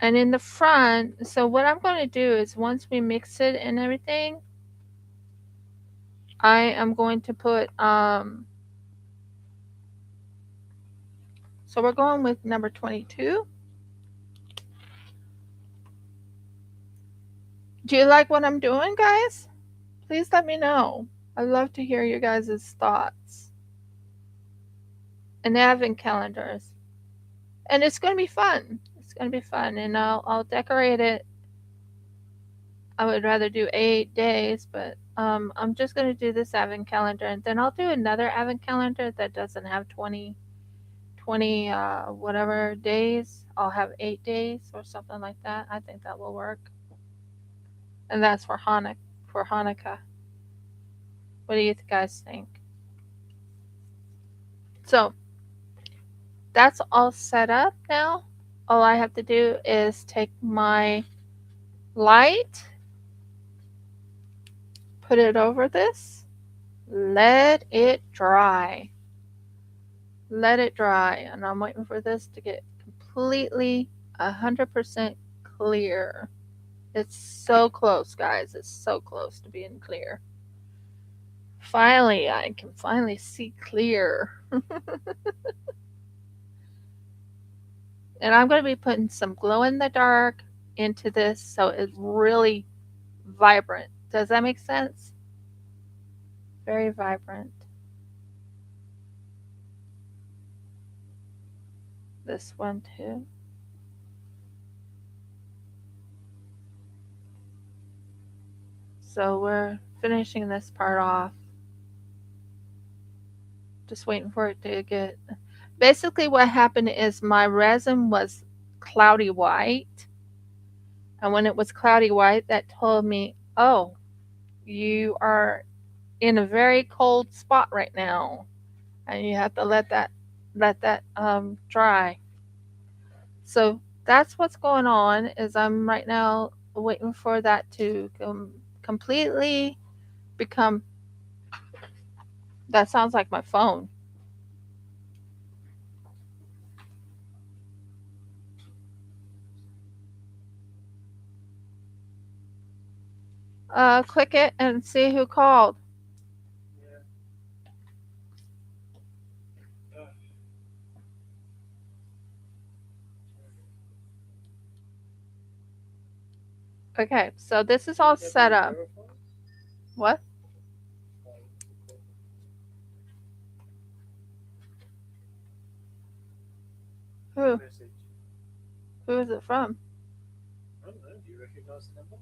And in the front, so what I'm going to do is once we mix it and everything, I am going to put, so we're going with number 22. Do you like what I'm doing, guys? Please let me know. I'd love to hear your guys' thoughts. And advent calendars. And it's going to be fun. It's going to be fun. And I'll decorate it. I would rather do 8 days, but I'm just going to do this advent calendar. And then I'll do another advent calendar that doesn't have 20 whatever days. I'll have 8 days or something like that. I think that will work. And that's for Hanukkah. What do you guys think? So that's all set up now. All I have to do is take my light, put it over this, let it dry. Let it dry. And I'm waiting for this to get completely 100% clear. It's so close, guys. It's so close to being clear. Finally, I can finally see clear. And I'm going to be putting some glow in the dark into this so it's really vibrant. Does that make sense? Very vibrant. This one too. So we're finishing this part off. Just waiting for it to get. Basically, what happened is my resin was cloudy white. And when it was cloudy white, that told me, oh, you are in a very cold spot right now. And you have to let that dry. So that's what's going on is I'm right now waiting for that to completely become. That sounds like my phone. Click it and see who called. Yeah. Uh, Okay, so this is all would that be set a up. verify? What? Who? Message. Who is it from? I don't know. Do you recognize the number?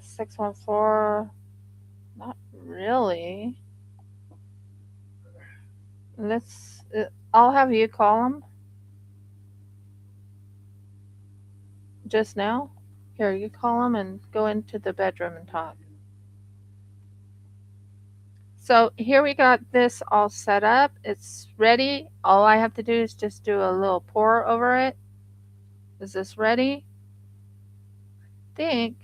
614. Not really. Let's. I'll have you call him just now. Here, you call him and go into the bedroom and talk. So here we got this all set up. It's ready. All I have to do is just do a little pour over it. Is this ready? Think.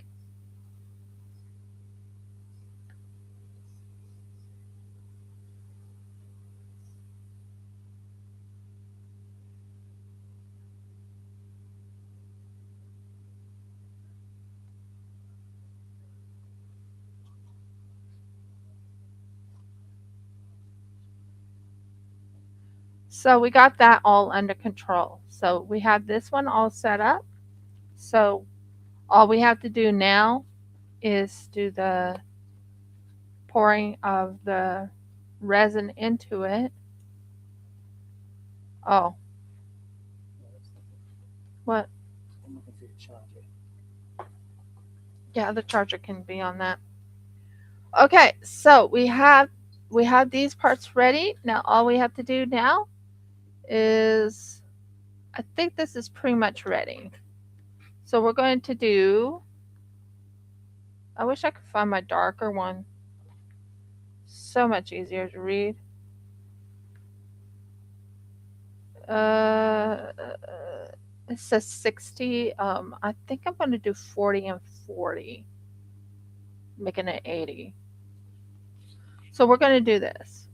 So we got that all under control. So we have this one all set up. So all we have to do now is do the pouring of the resin into it. Oh, No, that's not it. what? I'm looking for your charger. Yeah, the charger can be on that. Okay, so we have these parts ready. Now all we have to do now is I think this is pretty much ready. So we're going to do, I wish I could find my darker one. So much easier to read. Uh, it says 60. I think I'm going to do 40 and 40, making it 80. So we're going to do this.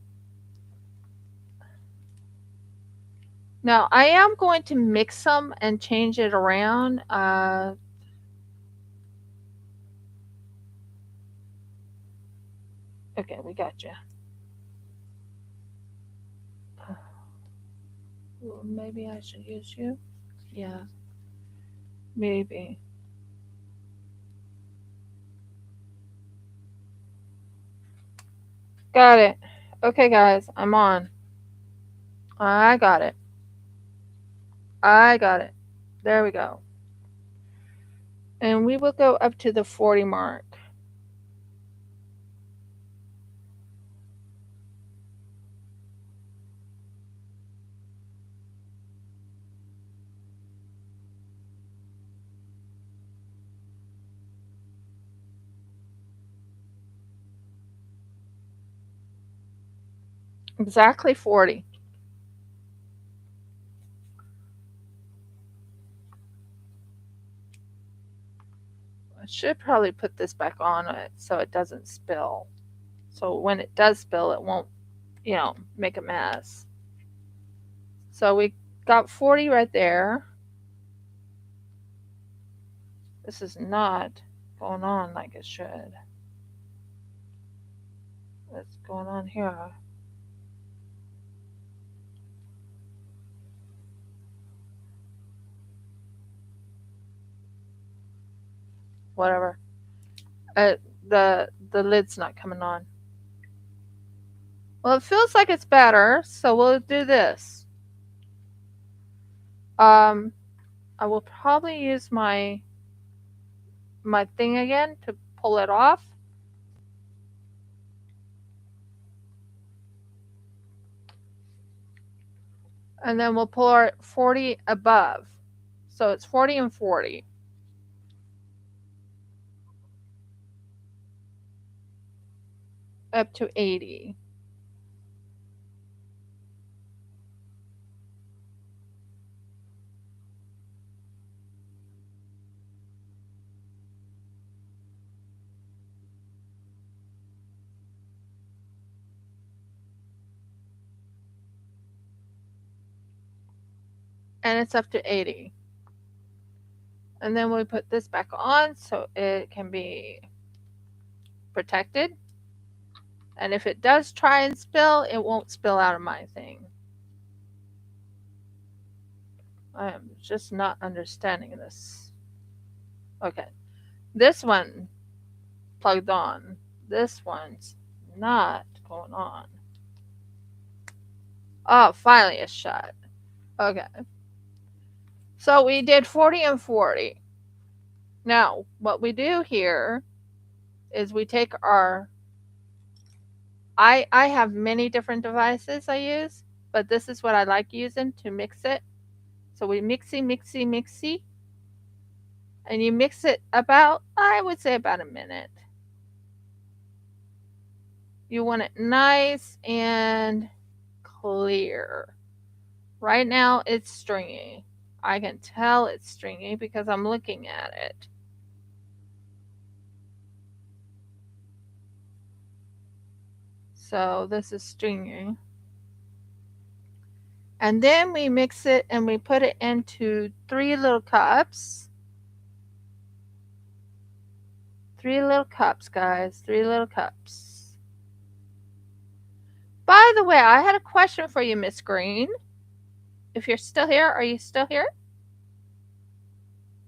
Now I am going to mix them and change it around. Okay, we got you. Well, maybe I should use you. Yeah, maybe. Got it. Okay, guys, I'm on. I got it. I got it. There we go. And we will go up to the 40 mark. Exactly 40. I should probably put this back on it so it doesn't spill. So when it does spill, it won't, make a mess. So we got 40 right there. This is not going on like it should. What's going on here? Whatever. Uh, the lid's not coming on. Well, it feels like it's better, so we'll do this. Um, I will probably use my thing again to pull it off. And then we'll pull our 40 above. So it's 40 and 40 up to 80. And it's up to 80. And then we put this back on so it can be protected. And if it does try and spill, it won't spill out of my thing. I am just not understanding this. Okay. This one plugged on. This one's not going on. Oh, finally it's shut. Okay. So we did 40 and 40. Now, what we do here is we take our I have many different devices I use, but this is what I like using to mix it. So we mixy, and you mix it about, I would say, about a minute. You want it nice and clear. Right now it's stringy. I can tell it's stringy because I'm looking at it. So this is stringy. And then we mix it and we put it into 3 little cups. 3 little cups, guys. 3 little cups. By the way, I had a question for you, Miss Green. If you're still here, are you still here?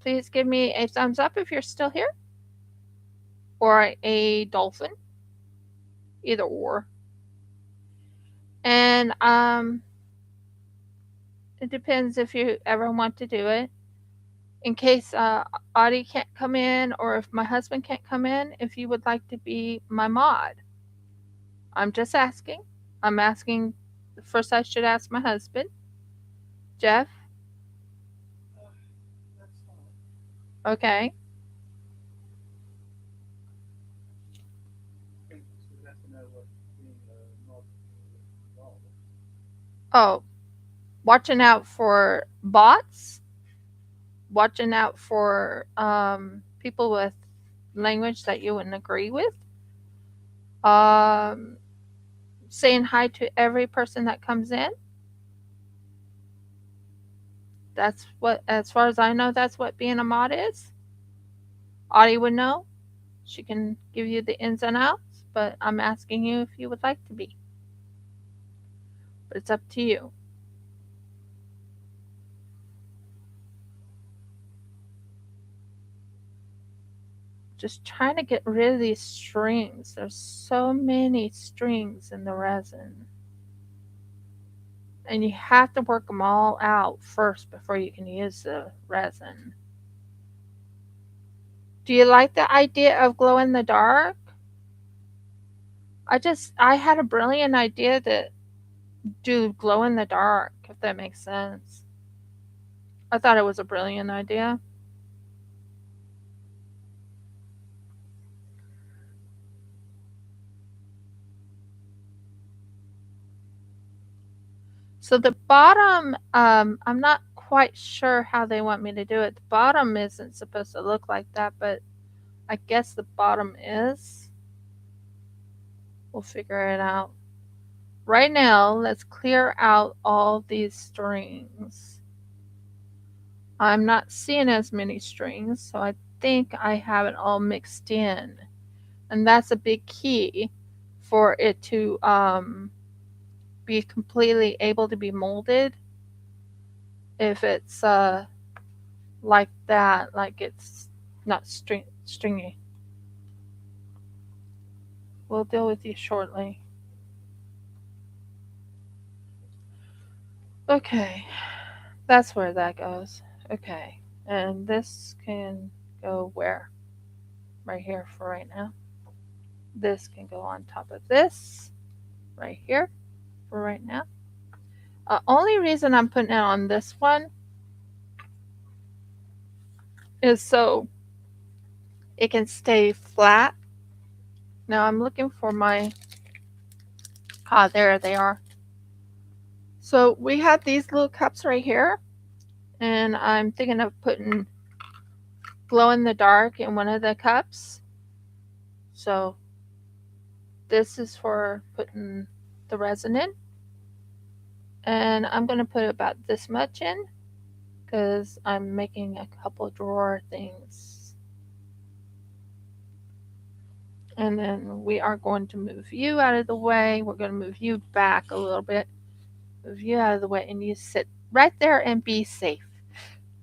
Please give me a thumbs up if you're still here. Or a dolphin. Either or. And it depends if you ever want to do it. In case Audie can't come in or if my husband can't come in, if you would like to be my mod. I'm just asking. I'm asking. First, I should ask my husband, Jeff. Okay. I think so we have to know what being a marketing involved. Oh, watching out for bots, watching out for people with language that you wouldn't agree with, um, saying hi to every person that comes in. That's what, as far as I know, that's what being a mod is. Audie would know. She can give you the ins and outs, but I'm asking you if you would like to be. But it's up to you. Just trying to get rid of these strings. There's so many strings in the resin. And you have to work them all out first before you can use the resin. Do you like the idea of glow in the dark? I had a brilliant idea to do glow in the dark, if that makes sense. I thought it was a brilliant idea. So the bottom, I'm not quite sure how they want me to do it. The bottom isn't supposed to look like that, but I guess the bottom is. We'll figure it out. Right now, let's clear out all these strings. I'm not seeing as many strings, so I think I have it all mixed in. And that's a big key for it to be completely able to be molded. If it's like that, like it's not stringy. We'll deal with you shortly. Okay, that's where that goes. Okay, and this can go where? Right here for right now. This can go on top of this right here for right now. Only reason I'm putting it on this one is so it can stay flat. Now I'm looking for my, there they are. So we have these little cups right here, and I'm thinking of putting glow in the dark in one of the cups. So this is for putting the resin in, and I'm going to put about this much in because I'm making a couple drawer things. And then we are going to move you out of the way. We're going to move you back a little bit. Move you out of the way, and you sit right there and be safe.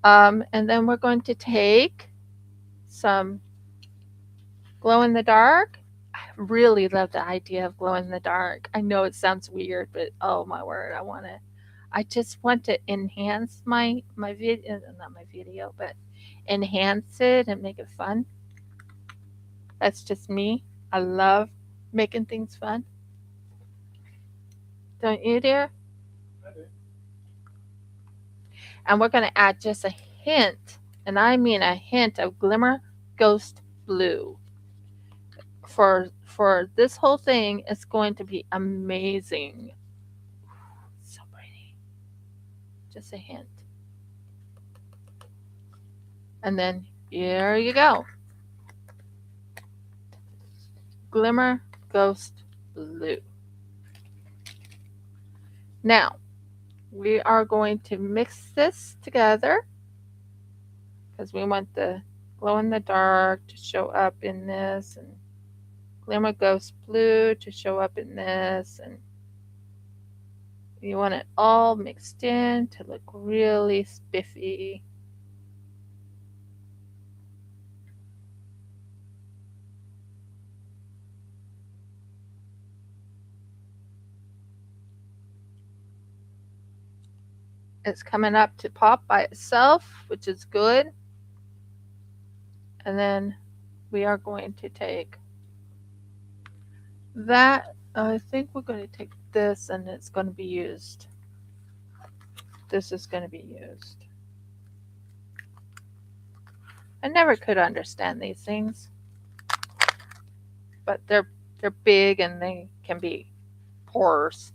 And then we're going to take some glow in the dark. I really love the idea of glow in the dark. I know it sounds weird, but oh my word, I just want to enhance my video, not my video, but enhance it and make it fun. That's just me. I love making things fun. Don't you, dear? I do. And we're going to add just a hint, and I mean a hint of glimmer ghost blue. For this whole thing, it's going to be amazing. So pretty. Just a hint. And then here you go. Glimmer ghost blue. Now, we are going to mix this together because we want the glow in the dark to show up in this, and glimmer ghost blue to show up in this, and you want it all mixed in to look really spiffy. It's coming up to pop by itself, which is good. And then we are going to take that. I think we're going to take this, and it's going to be used. This is going to be used. I never could understand these things, but they're big and they can be porous.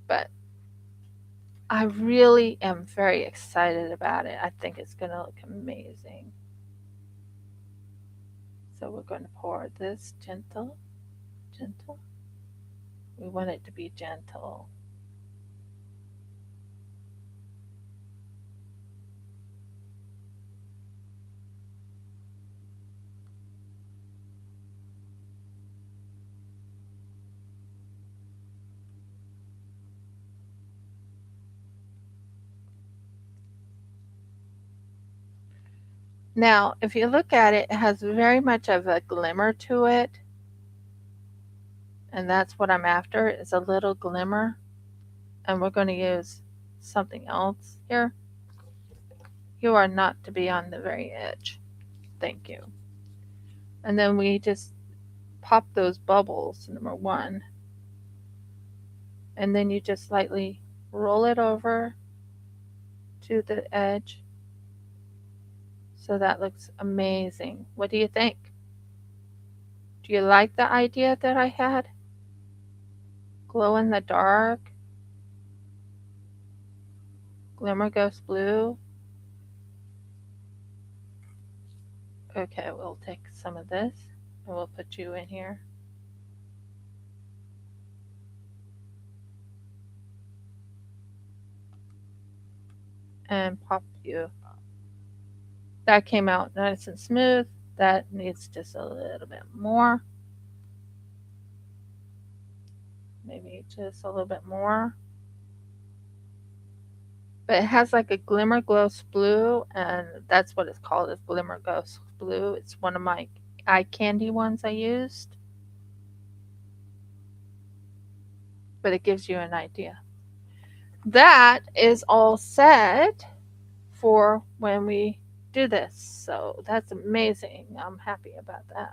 But I really am very excited about it. I think it's going to look amazing. So we're going to pour this gentle, gentle. We want it to be gentle. Now, if you look at it, it has very much of a glimmer to it, and that's what I'm after is a little glimmer. And we're going to use something else here. You are not to be on the very edge. Thank you. And then we just pop those bubbles, number one, and then you just lightly roll it over to the edge. So that looks amazing. What do you think? Do you like the idea that I had? Glow in the dark, glimmer ghost blue. Okay, we'll take some of this and we'll put you in here. And pop you. That came out nice and smooth. That needs just a little bit more. Maybe just a little bit more. But it has like a glimmer ghost blue, and that's what it's called, is glimmer ghost blue. It's one of my eye candy ones I used. But it gives you an idea. That is all set for when we do this. So that's amazing. I'm happy about that.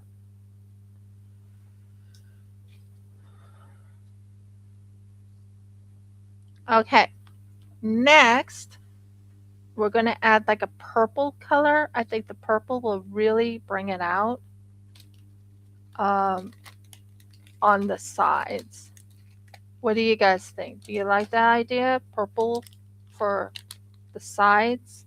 Okay, next we're going to add like a purple color. I think the purple will really bring it out um, on the sides. What do you guys think? Do you like that idea? Purple for the sides?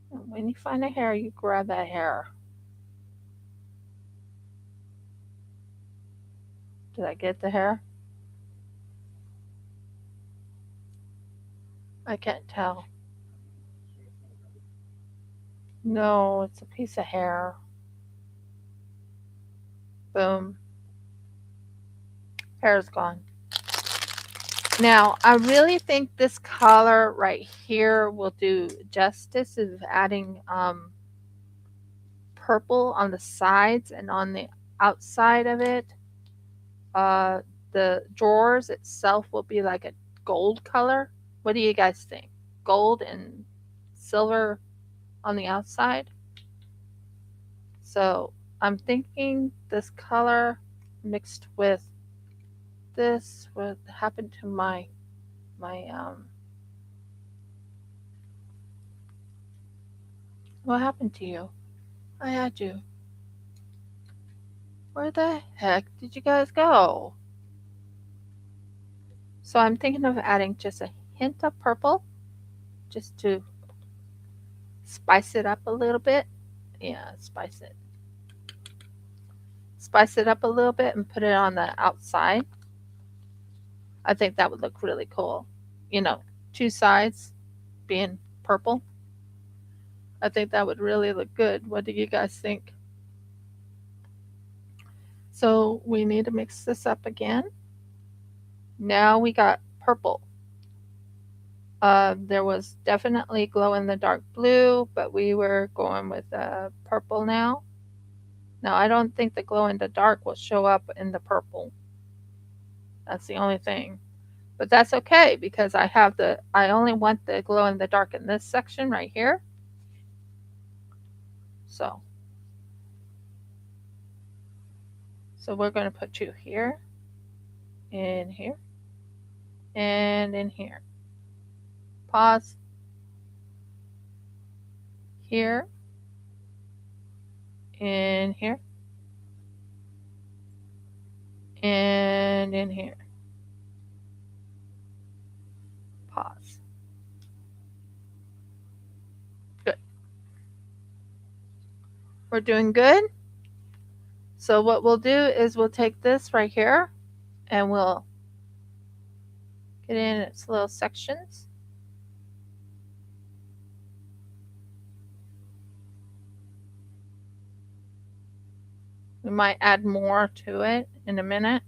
When you find a hair, you grab that hair. Did I get the hair? I can't tell. No, it's a piece of hair. Boom. Hair's gone. Now, I really think this color right here will do justice of adding purple on the sides and on the outside of it. Uh, the drawers itself will be like a gold color. What do you guys think? Gold and silver on the outside. So I'm thinking this color mixed with this what happened to my what happened to you? I had you. Where the heck did you guys go? So I'm thinking of adding just a hint of purple just to spice it up a little bit. Yeah, spice it up a little bit and put it on the outside. I think that would look really cool. You know, two sides being purple. I think that would really look good. What do you guys think? So we need to mix this up again. Now we got purple. There was definitely glow in the dark blue, but we were going with purple now. Now I don't think the glow in the dark will show up in the purple. That's the only thing. But that's okay because I only want the glow in the dark in this section right here. So So we're going to put you here, in here, and in here. Pause. Here, in here, and in here. Pause. Good. We're doing good. So what we'll do is we'll take this right here and we'll get in its little sections. We might add more to it in a minute,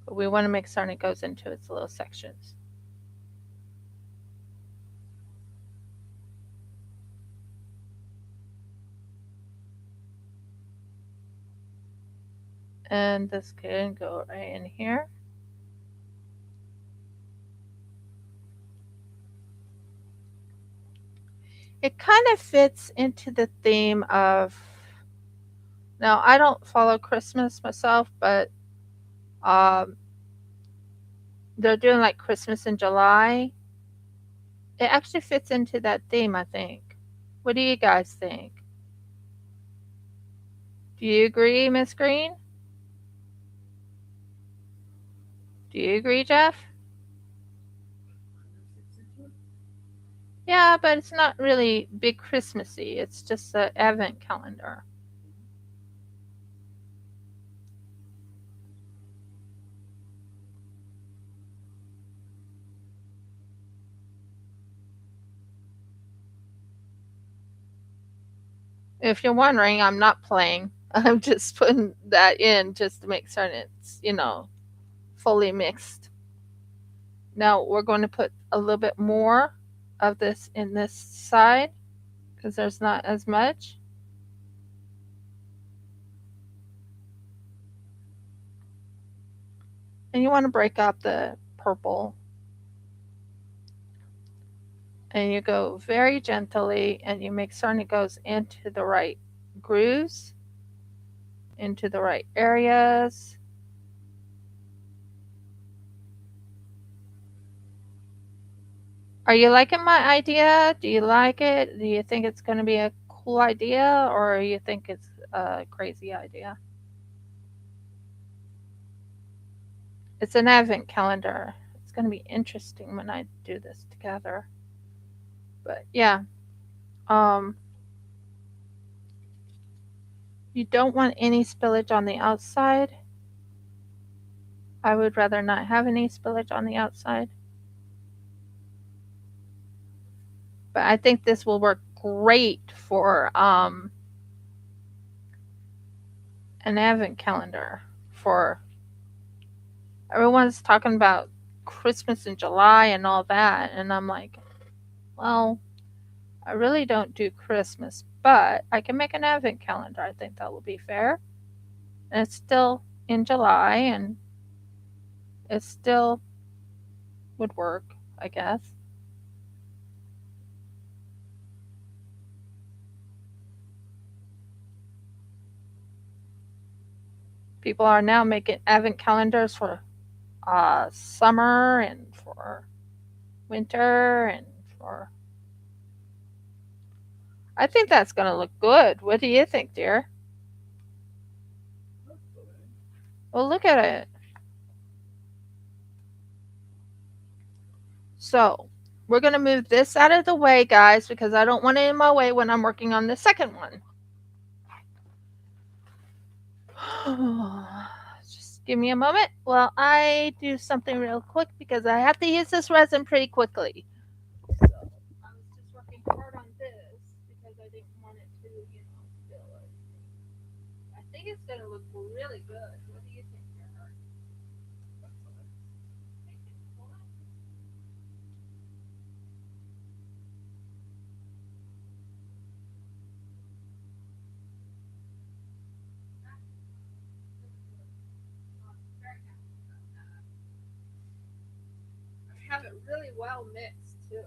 but we want to make certain it goes into its little sections. And this can go right in here. It kind of fits into the theme of, now I don't follow Christmas myself, but um, they're doing like Christmas in July. It actually fits into that theme, I think. What do you guys think? Do you agree, Miss Green? Do you agree, Jeff? Yeah, but it's not really big Christmassy. It's just an advent calendar. If you're wondering, I'm not playing. I'm just putting that in just to make certain it's fully mixed. Now we're going to put a little bit more of this in this side because there's not as much. And you want to break up the purple. And you go very gently and you make certain it goes into the right grooves, into the right areas. Are you liking my idea? Do you like it? Do you think it's going to be a cool idea or you think it's a crazy idea? It's an advent calendar. It's going to be interesting when I do this together. But yeah, um, you don't want any spillage on the outside. I would rather not have any spillage on the outside. But I think this will work great for an advent calendar. For everyone's talking about Christmas in July and all that, and I'm like, well, I really don't do Christmas, but I can make an advent calendar. I think that will be fair. And it's still in July, and it still would work, I guess. People are now making advent calendars for summer and for winter and for. I think that's going to look good. What do you think, dear? Well, look at it. So, we're going to move this out of the way, guys, because I don't want it in my way when I'm working on the second one. Just give me a moment while I do something real quick because I have to use this resin pretty quickly. So I was just working hard on this because I didn't want it to spill it. I think it's going to look really good. What do you think, Gerhard? I have it really well mixed too.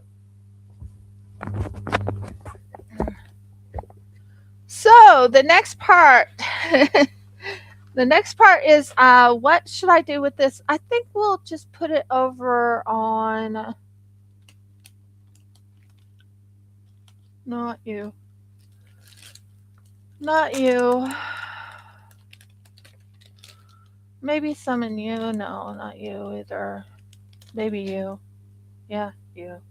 So the next part, the next part is what should I do with this? I think we'll just put it over on, not you, not you. Maybe some in you. No, not you either. Maybe you. Yeah, you.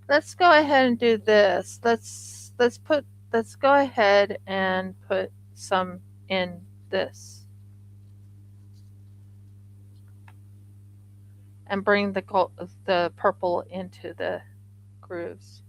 Let's go ahead and do this. Let's go ahead and put some in this and bring the purple into the grooves.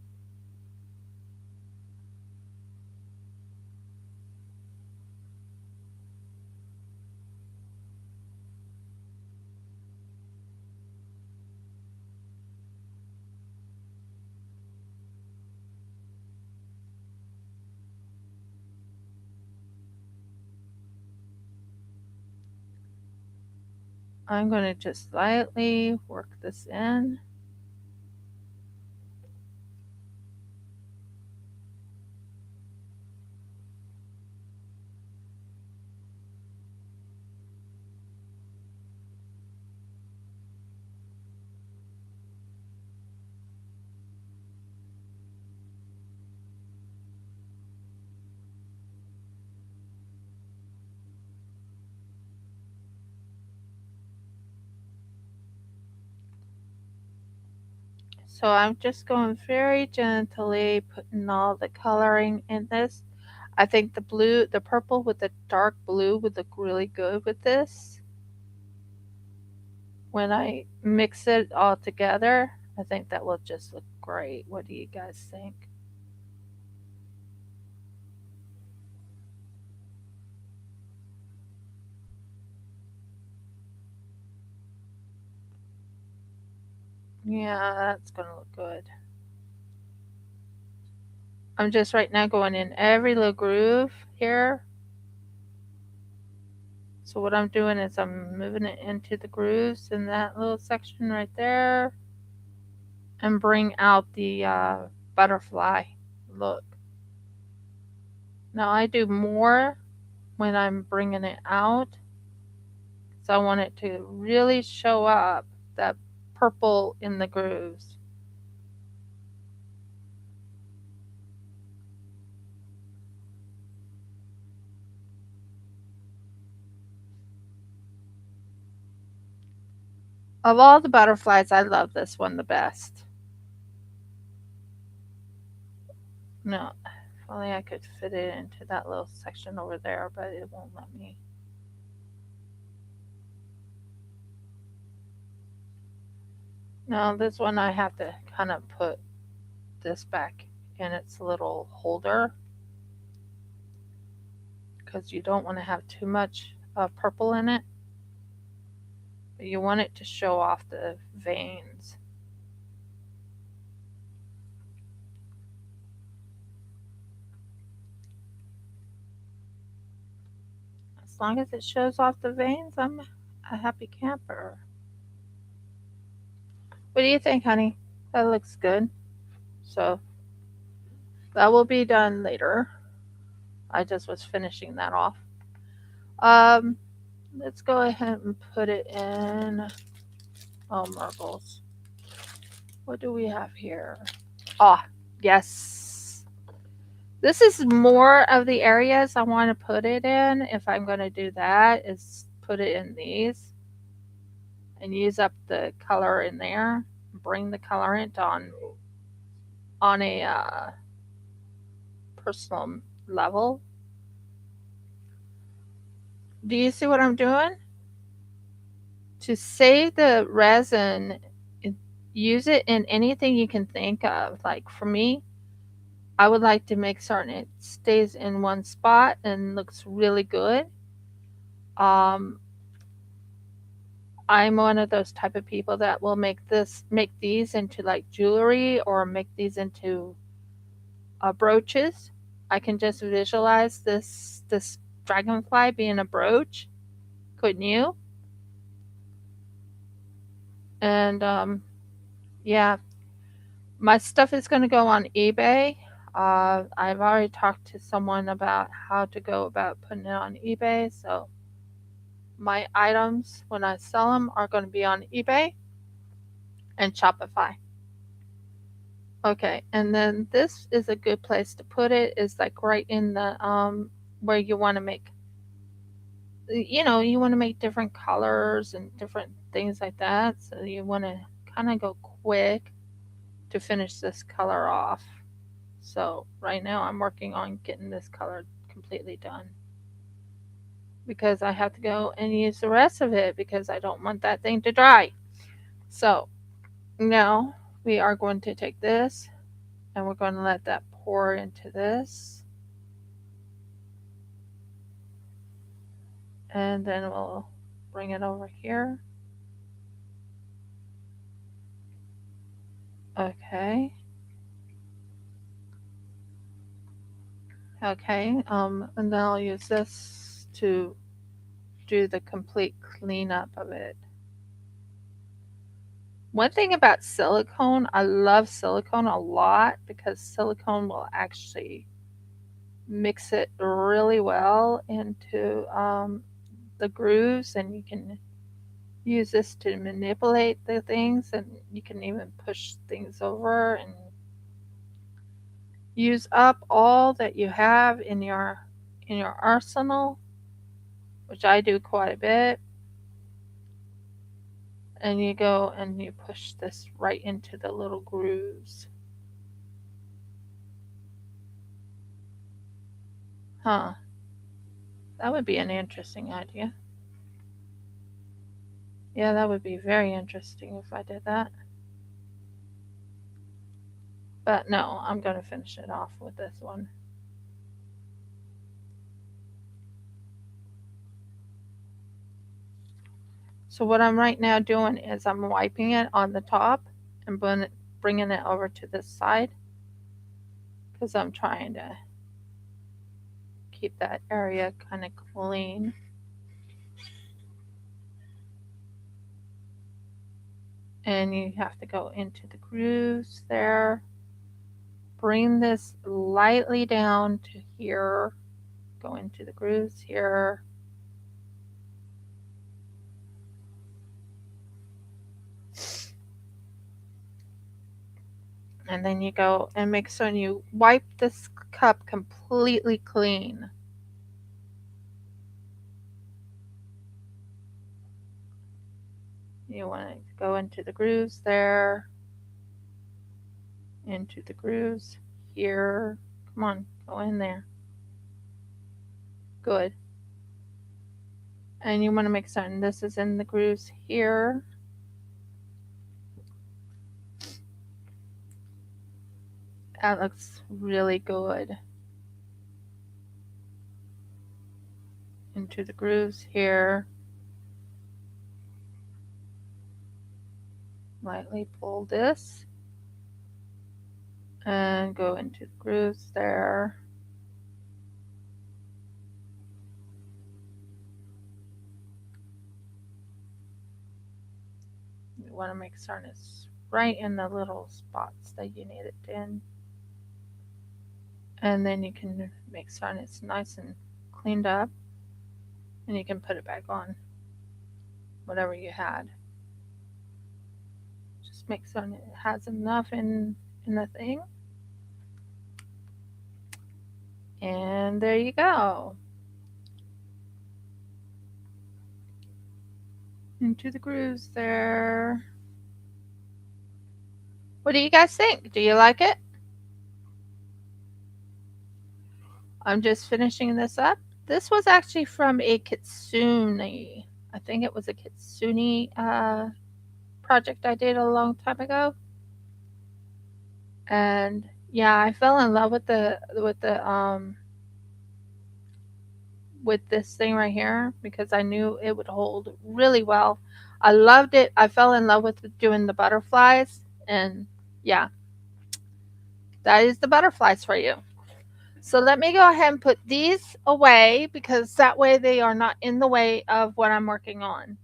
I'm going to just lightly work this in. So I'm just going very gently putting all the coloring in this. I think the purple with the dark blue would look really good with this. When I mix it all together, I think that will just look great. What do you guys think? Yeah, that's gonna look good. I'm just right now going in every little groove here. So what I'm doing is I'm moving it into the grooves in that little section right there and bring out the butterfly look. Now I do more when I'm bringing it out, so I want it to really show up that purple in the grooves. Of all the butterflies, I love this one the best. No, if only I could fit it into that little section over there, but it won't let me. No, this one I have to kind of put this back in its little holder because you don't want to have too much purple in it. But you want it to show off the veins. As long as it shows off the veins, I'm a happy camper. What do you think, honey? That looks good. So that will be done later. I just was finishing that off. Um, let's go ahead and put it in. Oh, marbles. What do we have here? Ah, yes. This is more of the areas I want to put it in. If I'm going to do that, is put it in these and use up the color in there. Bring the colorant on a personal level. Do you see what I'm doing? To save the resin, use it in anything you can think of. Like for me, I would like to make certain it stays in one spot and looks really good. Um, I'm one of those type of people that will make these into like jewelry or make these into brooches. I can just visualize this dragonfly being a brooch, couldn't you? And yeah, My stuff is going to go on eBay. I've already talked to someone about how to go about putting it on eBay. So my items, when I sell them, are going to be on eBay and Shopify. Okay, and then this is a good place to put it. Is like right in the where you want to make, you want to make different colors and different things like that. So you want to kind of go quick to finish this color off. So right now I'm working on getting this color completely done because I have to go and use the rest of it because I don't want that thing to dry. So now we are going to take this and we're going to let that pour into this, and then we'll bring it over here. Okay. Okay. And then I'll use this to do the complete cleanup of it. One thing about silicone, I love silicone a lot because silicone will actually mix it really well into the grooves, and you can use this to manipulate the things, and you can even push things over and use up all that you have in your arsenal, which I do quite a bit. And you go and you push this right into the little grooves. Huh. That would be an interesting idea. Yeah, that would be very interesting if I did that. But no, I'm going to finish it off with this one. So what I'm right now doing is I'm wiping it on the top and bringing it over to this side because I'm trying to keep that area kind of clean. And you have to go into the grooves there. Bring this lightly down to here. Go into the grooves here. And then you go and make sure you wipe this cup completely clean. You want to go into the grooves there, into the grooves here. Come on, go in there. Good. And you want to make certain this is in the grooves here. That looks really good. Into the grooves here. Lightly pull this and go into the grooves there. You want to make certain it's right in the little spots that you need it in. And then you can make certain it's nice and cleaned up, and you can put it back on whatever you had. Just make certain it has enough in the thing. And there you go. Into the grooves there. What do you guys think? Do you like it? I'm just finishing this up. This was actually from a kitsune. I think it was a kitsune project I did a long time ago. And yeah, I fell in love with this thing right here because I knew it would hold really well. I loved it. I fell in love with doing the butterflies, and yeah, that is the butterflies for you. So let me go ahead and put these away because that way they are not in the way of what I'm working on.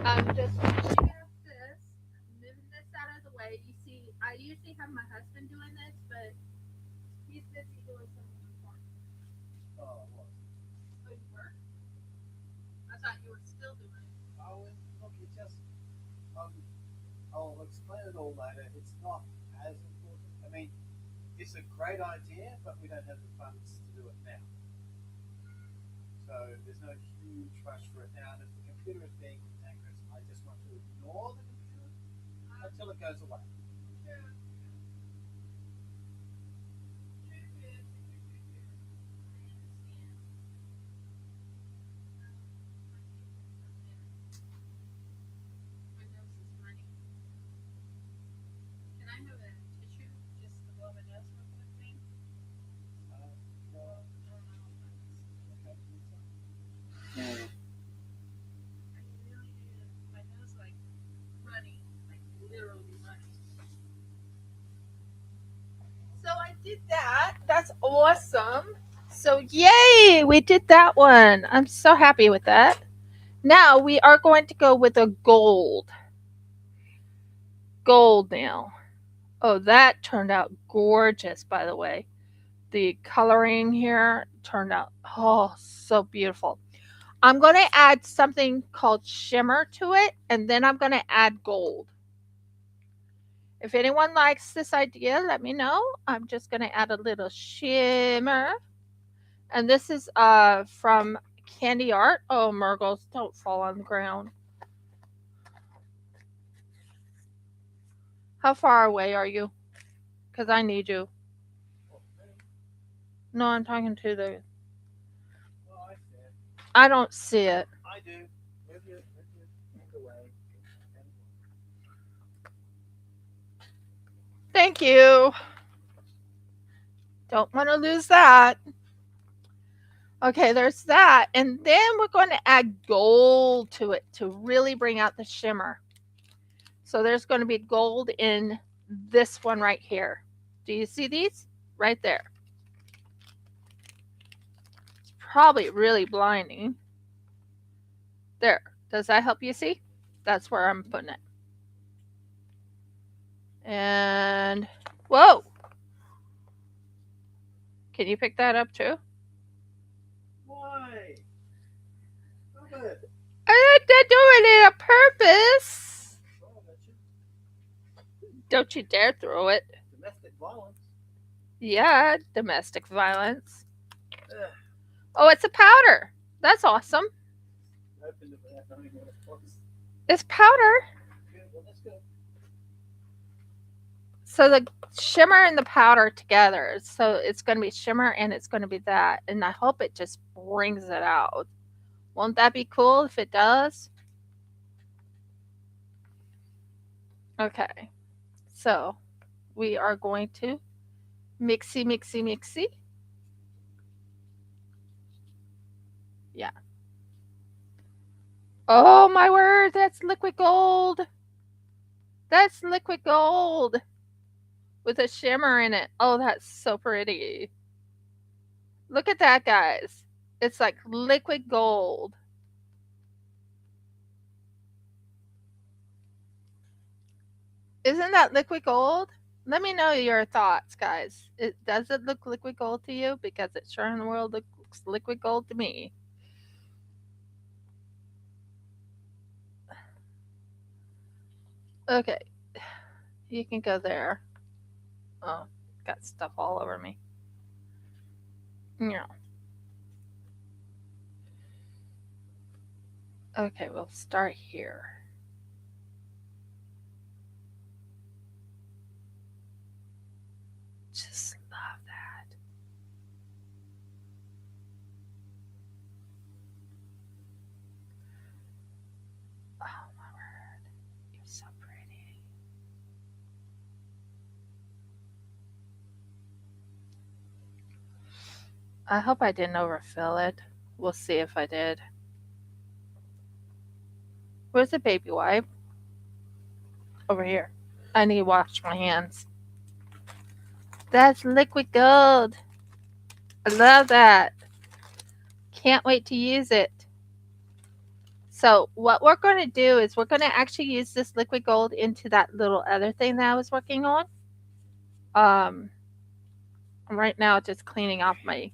I'm just finishing up this, moving this out of the way. You see, I usually have my husband doing this, but he's busy doing something important. Oh, I was. Oh, you were? I thought you were still doing it. Oh, look, it just. Um, I'll explain it all later. It's not as important. I mean, it's a great idea, but we don't have the funds to do it now. So there's no huge rush for it now. And if the computer is being cantankerous, I just want to ignore the computer until it goes away. True. True, true, true, true, true, true. I understand. My nose is running. Can I have a tissue just to blow my nose real quick, please? No, I don't know. okay. I really do. My nose like running, like literally running. So I did that. That's awesome. So yay, we did that one. I'm so happy with that. Now we are going to go with a gold. Gold now. Oh, that turned out gorgeous, by the way. The coloring here turned out, oh, so beautiful. I'm going to add something called shimmer to it, and then I'm going to add gold. If anyone likes this idea, let me know. I'm just going to add a little shimmer. And this is from Candy Art. Oh, Murgles, don't fall on the ground. How far away are you? Because I need you. No, I'm talking to the. Well, I said. I don't see it. I do. With your hand away. And Thank you. Don't want to lose that. Okay, there's that. And then we're going to add gold to it to really bring out the shimmer. So there's going to be gold in this one right here. Do you see these? Right there. It's probably really blinding. There. Does that help you see? That's where I'm putting it. And whoa. Can you pick that up too? why? Stop it. I'm not doing it on purpose. Oh, that's your Don't you dare throw it. domestic violence. Yeah, domestic violence. Ugh. Oh, it's a powder. That's awesome. I opened it without knowing what it was. It's powder. Good, well, that's good. So the shimmer and the powder together. So it's going to be shimmer and it's going to be that. And I hope it just brings it out. Won't that be cool if it does? Okay. So we are going to mixy, mixy, mixy. Yeah. Oh my word, that's liquid gold. That's liquid gold with a shimmer in it. Oh, that's so pretty. Look at that, guys. It's like liquid gold. Isn't that liquid gold? Let me know your thoughts, guys. Does it look liquid gold to you? Because it sure in the world looks liquid gold to me. Okay, you can go there. Oh, got stuff all over me. Yeah. Okay, we'll start here. Just love that. Oh my word. You're so pretty. I hope I didn't overfill it. We'll see if I did. Where's the baby wipe? Over here. I need to wash my hands. That's liquid gold. I love that. Can't wait to use it. So what we're going to do is we're going to actually use this liquid gold into that little other thing that I was working on. Um, I'm right now just cleaning off my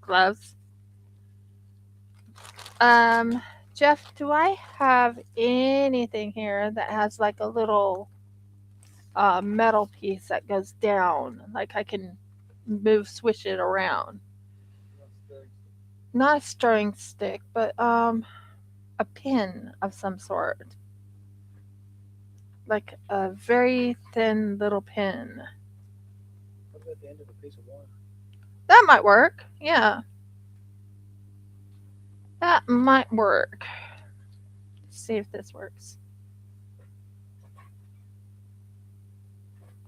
gloves. Um, Jeff, do I have anything here that has like a little metal piece that goes down? Like I can swish it around. Not a stirring stick, but a pin of some sort. Like a very thin little pin. What about the end of a piece of wire? That might work. Yeah, that might work. Let's see if this works.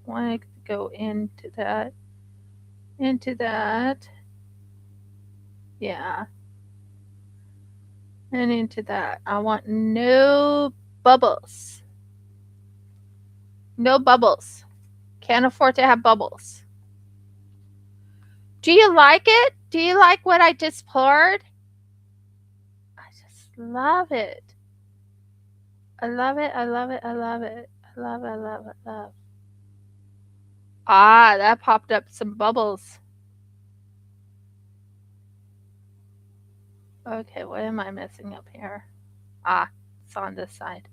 Want to go into that. Into that. Yeah. And into that. I want no bubbles. No bubbles. Can't afford to have bubbles. Do you like it? Do you like what I just poured? I just love it. I love it. I love it. I love it. I love it. I love it. I love. Ah, that popped up some bubbles. Okay, what am I missing up here? Ah, it's on this side.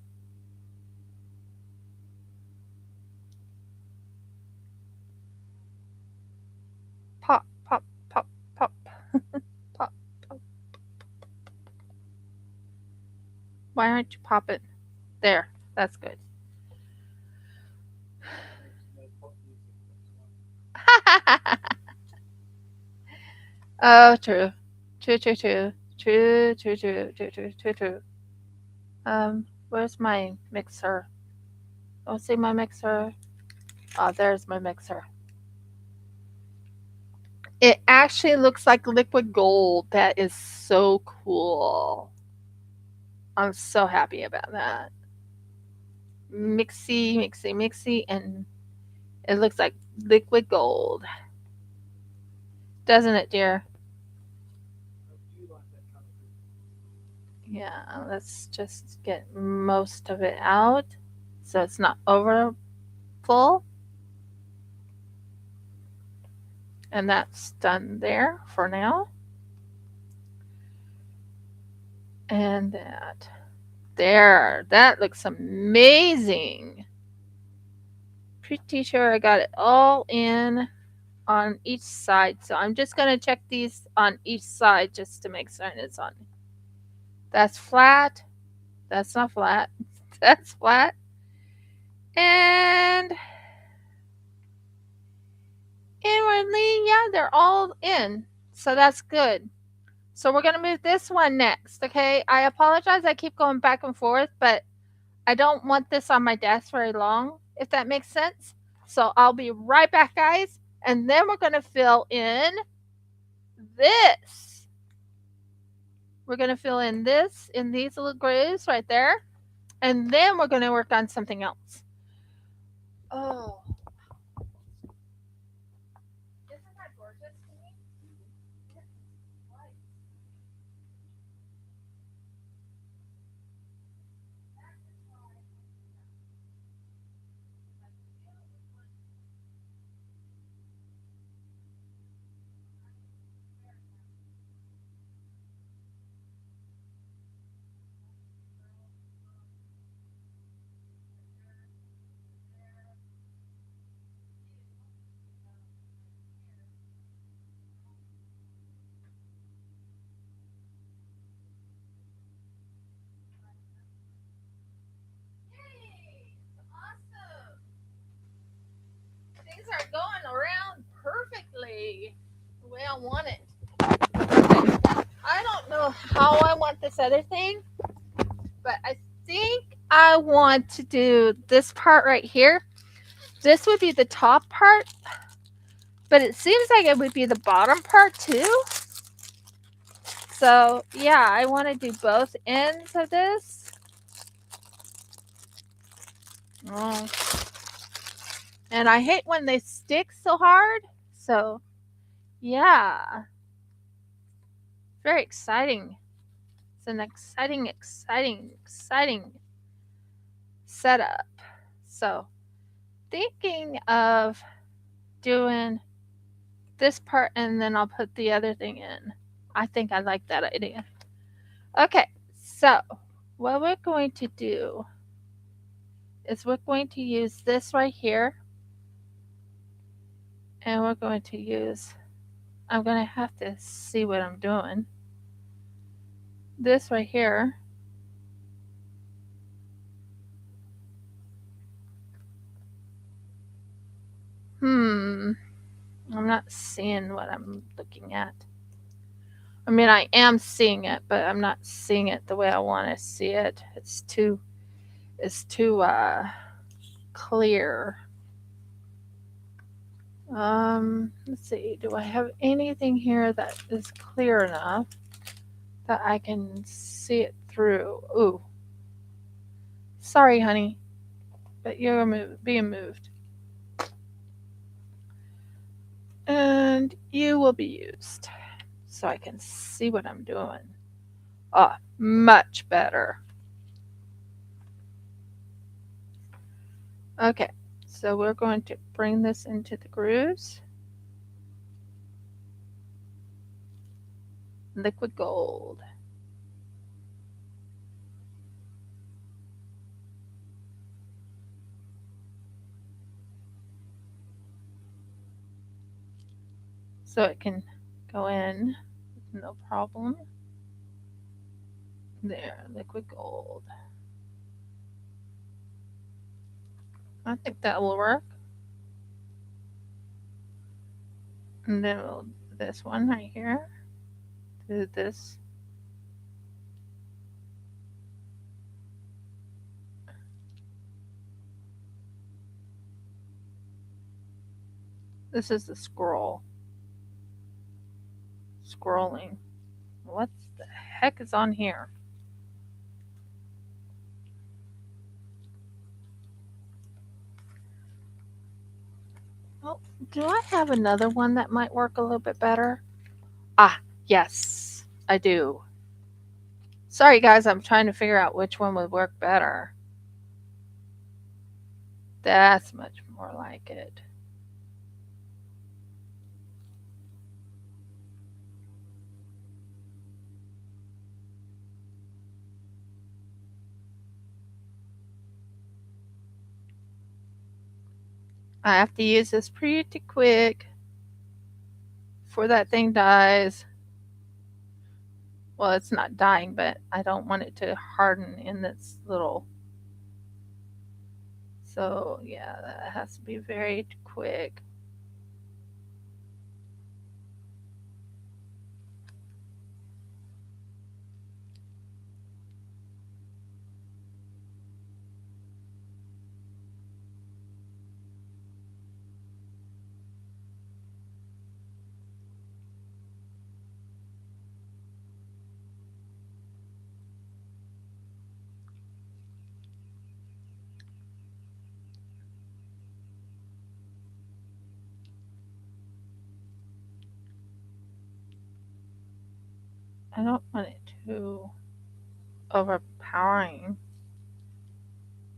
Pop, pop, pop, pop, pop, pop. Why aren't you popping? There, that's good. Oh, true. True, true, true. True, true, true, true, true, true, true. Where's my mixer? Don't see my mixer. Oh, there's my mixer. It actually looks like liquid gold. That is so cool. I'm so happy about that. Mixy, mixy, mixy, and it looks like liquid gold. Doesn't it, dear? Yeah, let's just get most of it out so it's not over full. And that's done there for now. And that. There. That looks amazing. Pretty sure I got it all in on each side. So I'm just going to check these on each side just to make certain it's on. That's flat. That's not flat. That's flat. And inwardly, yeah, they're all in. So that's good. So we're going to move this one next, okay? I apologize. I keep going back and forth, but I don't want this on my desk very long, if that makes sense. So I'll be right back, guys. And then we're going to fill in this. We're going to fill in this in these little grooves right there. And then we're going to work on something else. Oh. Isn't that gorgeous to me? Yay! Awesome! Things are going around perfectly the way I want it. I don't know how I want this other thing, but I think I want to do this part right here. This would be the top part, but it seems like it would be the bottom part too. So yeah, I want to do both ends of this. Oh. And I hate when they stick so hard. So yeah, very exciting. It's an exciting, exciting, exciting setup. So, thinking of doing this part and then I'll put the other thing in. I think I like that idea. Okay, so what we're going to do is we're going to use this right here and we're going to use, I'm going to have to see what I'm doing. This right here. Hmm, I'm not seeing what I'm looking at. I mean, I am seeing it, but I'm not seeing it the way I want to see it. It's too clear. Let's see. Do I have anything here that is clear enough that I can see it through? Ooh, sorry, honey, but you're being moved, and you will be used so I can see what I'm doing. Ah, much better. Okay, so we're going to bring this into the grooves. Liquid gold. So it can go in, no problem. There, liquid gold. I think that will work. And then we'll do this one right here. Do this. This is the scroll. Scrolling. What the heck is on here? Oh, do I have another one that might work a little bit better? Ah, yes, I do. Sorry, guys, I'm trying to figure out which one would work better. That's much more like it. I have to use this pretty quick before that thing dies. Well, it's not dying, but I don't want it to harden in this little. So, yeah, that has to be very quick. I don't want it too overpowering.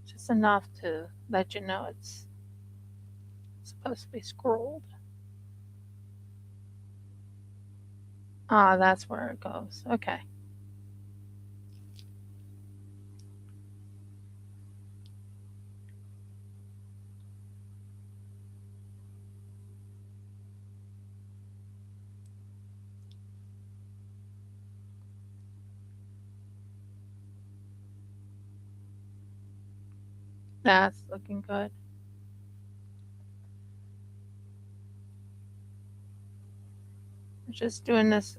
Just enough to let you know it's supposed to be scrolled. Ah, that's where it goes. Okay. That's looking good. We're just doing this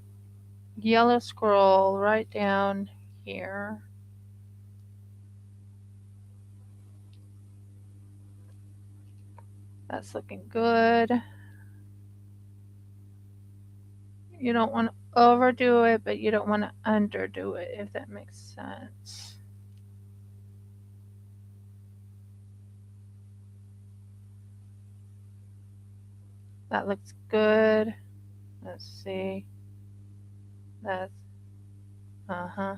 yellow scroll right down here. That's looking good. You don't want to overdo it, but you don't want to underdo it, if that makes sense. That looks good. Let's see. That's, uh huh.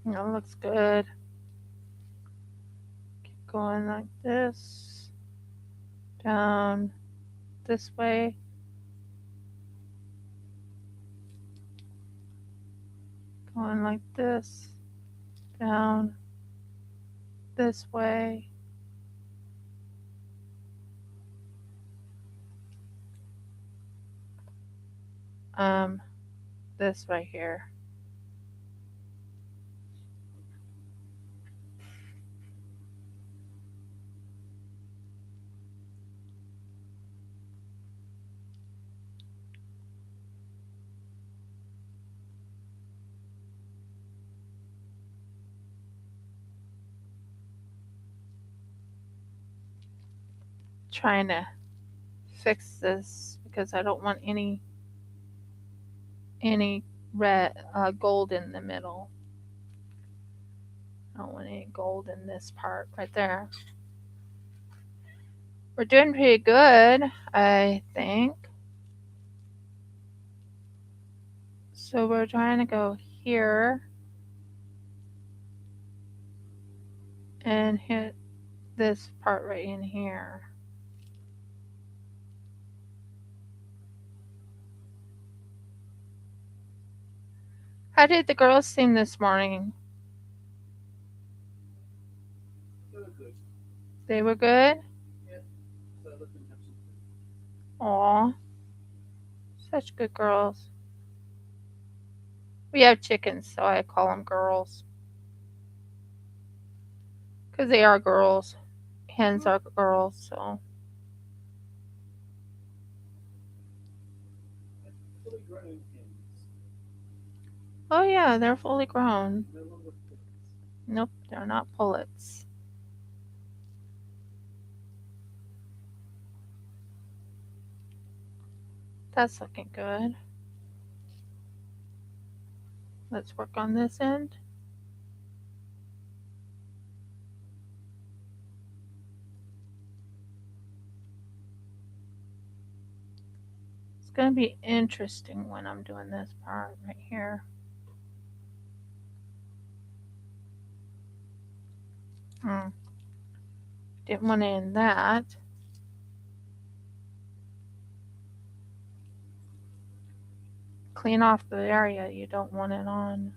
That looks good. Keep going like this, down this way, going like this, down this way. Um, this right here. Trying to fix this because I don't want any red gold in the middle. I don't want any gold in this part right there. We're doing pretty good, I think. So we're trying to go here and hit this part right in here. How did the girls sing this morning? They were good. They were good? Yeah. So let them have some food. Aw, such good girls. We have chickens, so I call them girls. Because they are girls. Hens are girls, so. Fully grown hens. Oh, yeah, they're fully grown. No longer pullets. Nope, they're not pullets. That's looking good. Let's work on this end. It's going to be interesting when I'm doing this part right here. Hmm. Didn't want to end that. Clean off the area you don't want it on.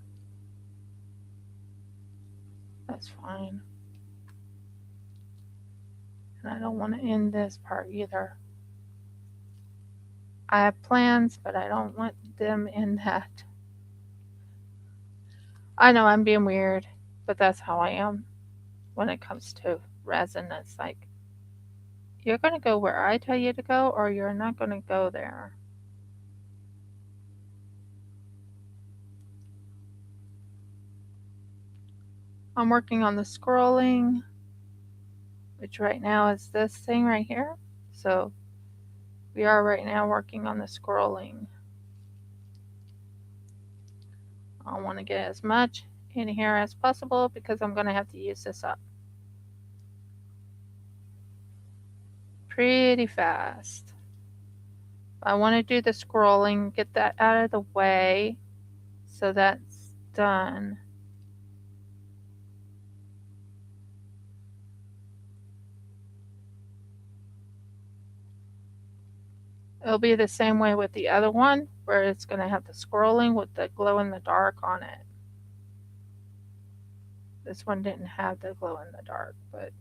That's fine. And I don't want to end this part either. I have plans, but I don't want them in that. I know I'm being weird, but that's how I am when it comes to resin. It's like, you're going to go where I tell you to go, or you're not going to go there. I'm working on the scrolling, which right now is this thing right here. So we are right now working on the scrolling. I want to get as much in here as possible because I'm going to have to use this up pretty fast. I want to do the scrolling, get that out of the way so that's done. It'll be the same way with the other one where it's going to have the scrolling with the glow in the dark on it. This one didn't have the glow in the dark, but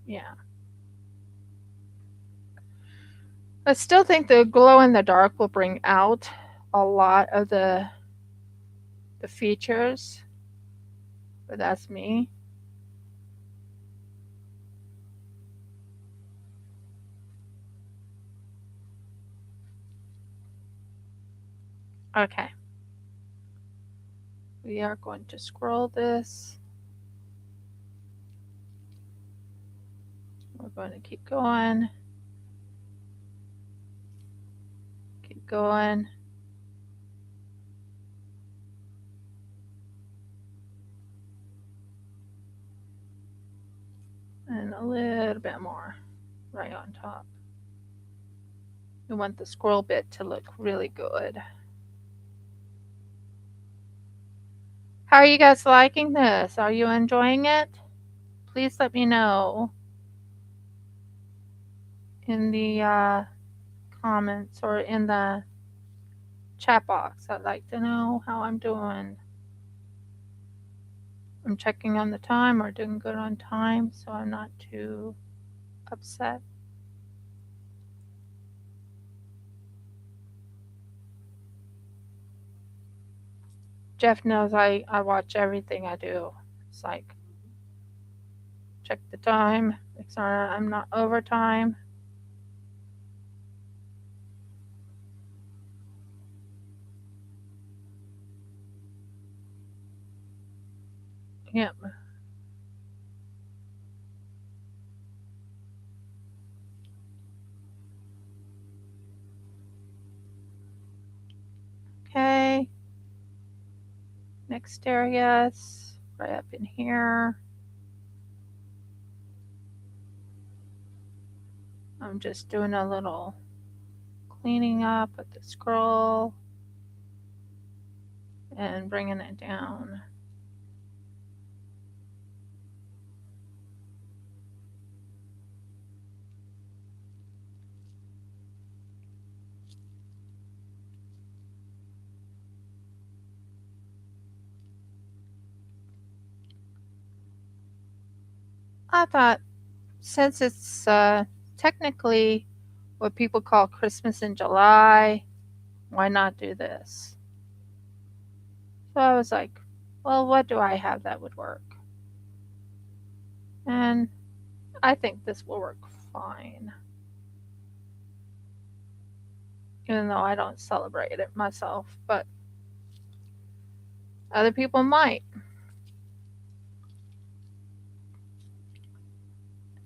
yeah. I still think the glow in the dark will bring out a lot of the features, but that's me. Okay, we are going to scroll this. We're going to keep going. And a little bit more right on top. We want the scroll bit to look really good. How are you guys liking this? Are you enjoying it? Please let me know in the comments or in the chat box. I'd like to know how I'm doing. I'm checking on the time or doing good on time so I'm not too upset. Jeff knows I watch everything I do. It's like check the time, make sure I'm not overtime. Yep. Okay. Next areas right up in here. I'm just doing a little cleaning up with the scroll and bringing it down. I thought since it's technically what people call Christmas in July, why not do this? So I was like, well, what do I have that would work? And I think this will work fine. Even though I don't celebrate it myself, but other people might.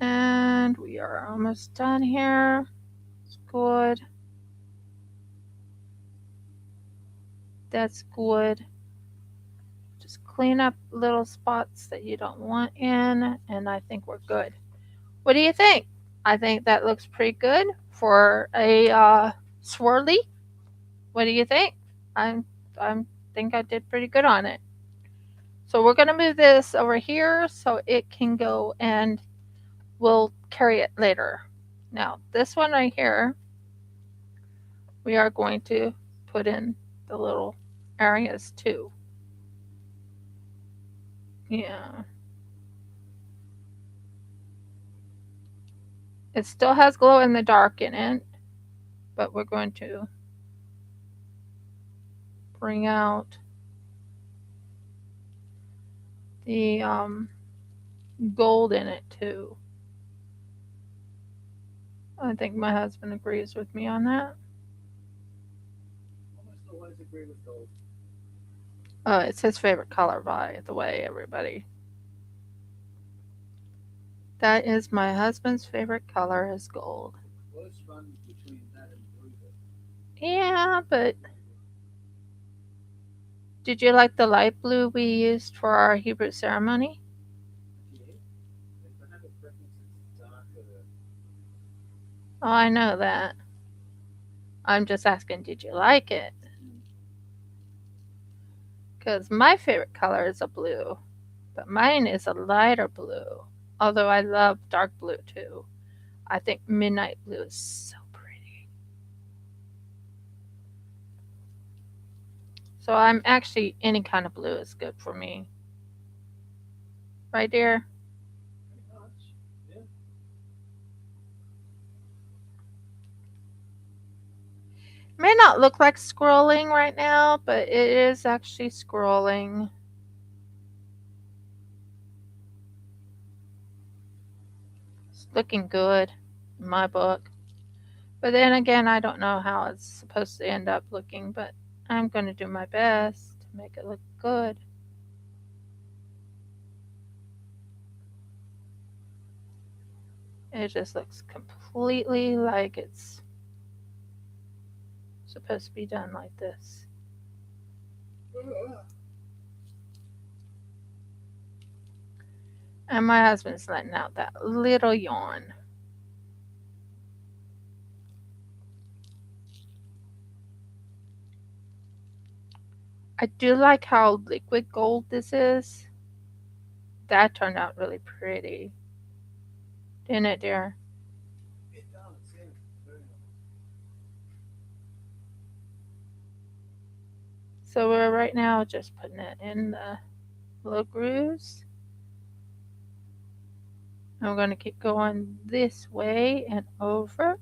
And we are almost done here. It's good. That's good. Just clean up little spots that you don't want in, and I think we're good. What do you think? I think that looks pretty good for a swirly. What do you think? I I think I did pretty good on it. So we're gonna move this over here so it can go and we'll carry it later. Now this one right here, we are going to put in the little areas too. Yeah. It still has glow in the dark in it, but we're going to bring out the gold in it too. I think my husband agrees with me on that. Almost always agree with gold. It's his favorite color, by the way, everybody. That is my husband's favorite color is gold. Close run between that and blue. Yeah, but did you like the light blue we used for our Hebrew ceremony? Yeah. If I have a preference, it's darker. Oh, I know that. I'm just asking, did you like it? Because my favorite color is a blue, but mine is a lighter blue. Although I love dark blue too. I think midnight blue is so pretty. So I'm actually any kind of blue is good for me. Right, dear? Pretty much. Yeah. May not look like scrolling right now, but it is actually scrolling. It's looking good in my book. But then again, I don't know how it's supposed to end up looking, but I'm going to do my best to make it look good. It just looks completely like it's supposed to be done like this. And my husband's letting out that little yawn. I do like how liquid gold this is. That turned out really pretty, didn't it, dear? It does, yeah. Very nice. So we're right now just putting it in the little grooves. I'm going to keep going this way and over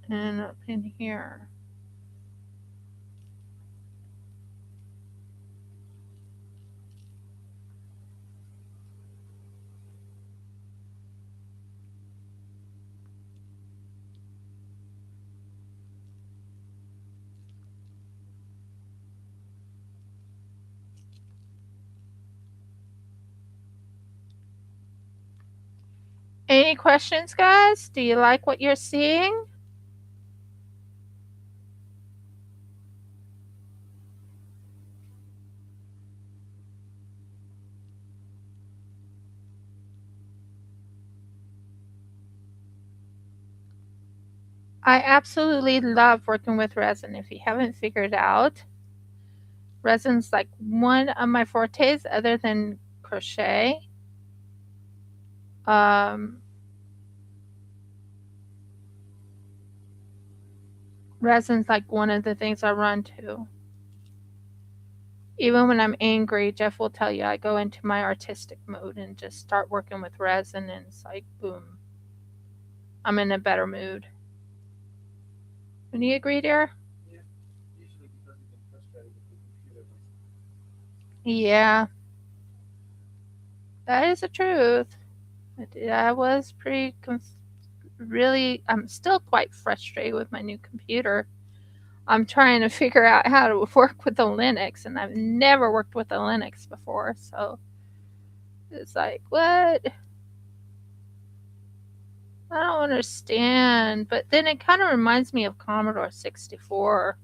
and up in here. Any questions, guys? Do you like what you're seeing? I absolutely love working with resin. If you haven't figured out, resin's like one of my fortes other than crochet. Um, resin's like one of the things I run to. Even when I'm angry, Jeff will tell you I go into my artistic mode and just start working with resin, and it's like, boom, I'm in a better mood. Do you agree, dear? Yeah. Usually because you get frustrated with the computer most of the time. Yeah, that is the truth. I was really, I'm still quite frustrated with my new computer. I'm trying to figure out how to work with the Linux, and I've never worked with a Linux before, so it's like, what? I don't understand. But then it kind of reminds me of Commodore 64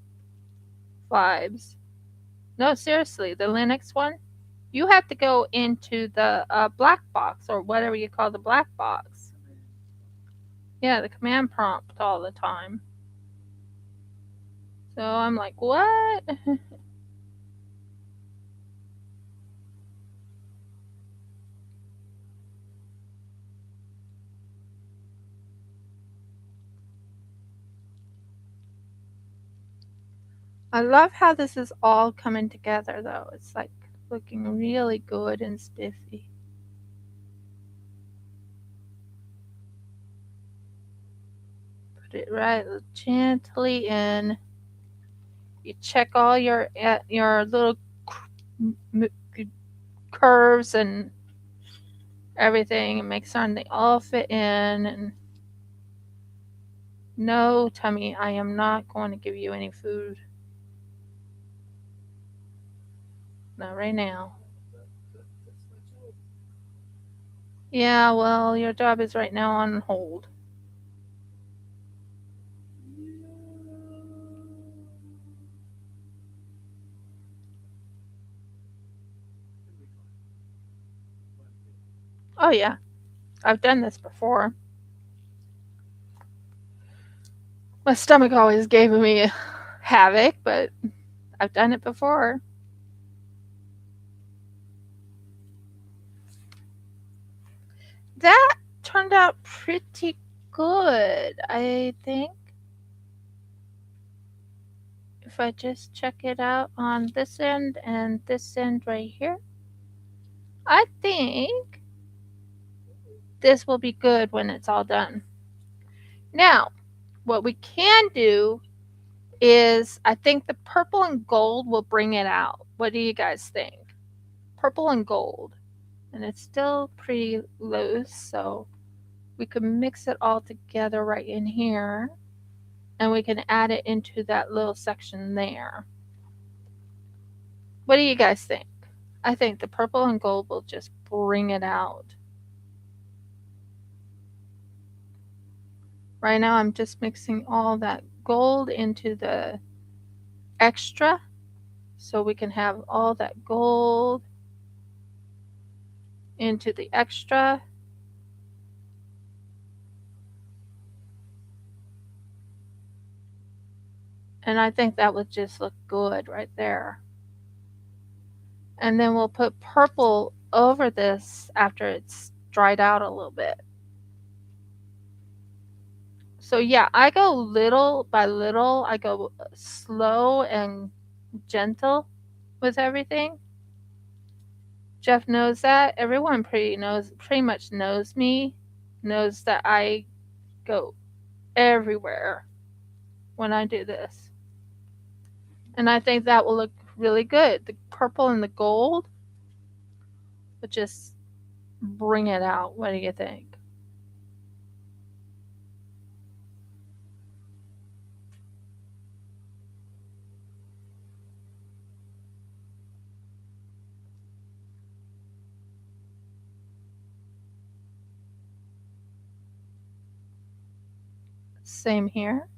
vibes. No, seriously, the Linux one. You have to go into the black box or whatever you call the black box. Command prompt. Yeah, the command prompt all the time. So I'm like, what? I love how this is all coming together, though. It's like looking really good and spiffy. Put it right gently in. You check all your little curves and everything, and make certain they all fit in. And no, tummy, I am not going to give you any food. Not right now. That's my job. Yeah, well, your job is right now on hold. It'll be fine. Won't be. Oh, yeah, I've done this before. My stomach always gave me havoc, but I've done it before. That turned out pretty good, I think. If I just check it out on this end and this end right here, I think this will be good when it's all done. Now, what we can do is I think the purple and gold will bring it out. What do you guys think? Purple and gold. And it's still pretty loose, so we can mix it all together right in here and we can add it into that little section there. What do you guys think? I think the purple and gold will just bring it out. Right now I'm just mixing all that gold into the extra so we can have all that gold into the extra. And I think that would just look good right there. And then we'll put purple over this after it's dried out a little bit. So yeah, I go little by little. I go slow and gentle with everything. Jeff knows that. Everyone pretty much knows me, knows that I go everywhere when I do this. And I think that will look really good. The purple and the gold would just bring it out. What do you think? Same here.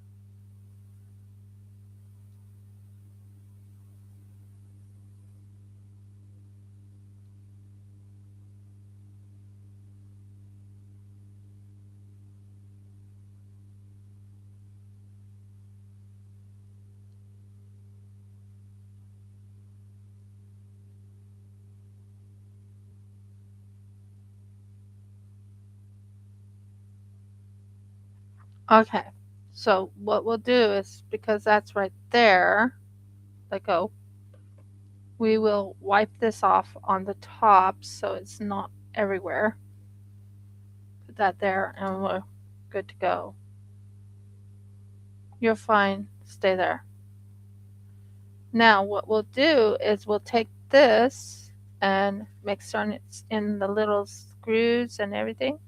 Okay. So what we'll do is because that's right there, let go. We will wipe this off on the top so it's not everywhere. Put that there and we're good to go. You're fine. Stay there. Now what we'll do is we'll take this and make sure it's in the little screws and everything.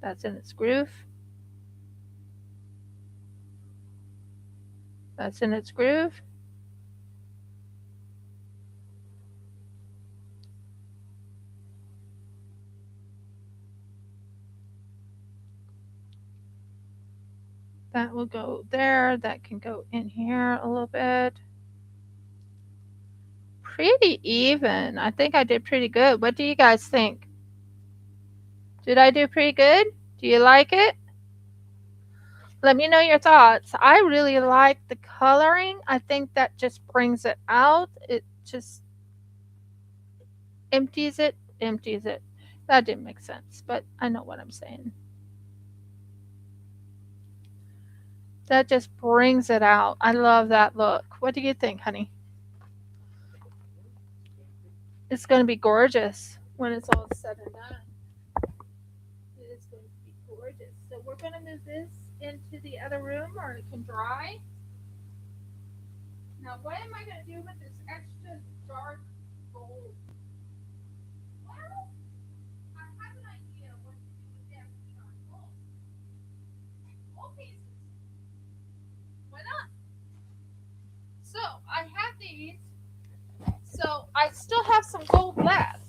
That's in its groove. That's in its groove. That will go there. That can go in here a little bit. Pretty even. I think I did pretty good. What do you guys think? Did I do pretty good? Do you like it? Let me know your thoughts. I really like the coloring. I think that just brings it out. It just empties it, empties it. That didn't make sense, but I know what I'm saying. That just brings it out. I love that look. What do you think, honey? It's going to be gorgeous when it's all said and done. It is going to be gorgeous. So we're going to move this into the other room or it can dry. Now, what am I going to do with this extra dark gold? Well, I have an idea what to do with the extra dark gold. Gold pieces. Why not? So I have these. So I still have some gold left.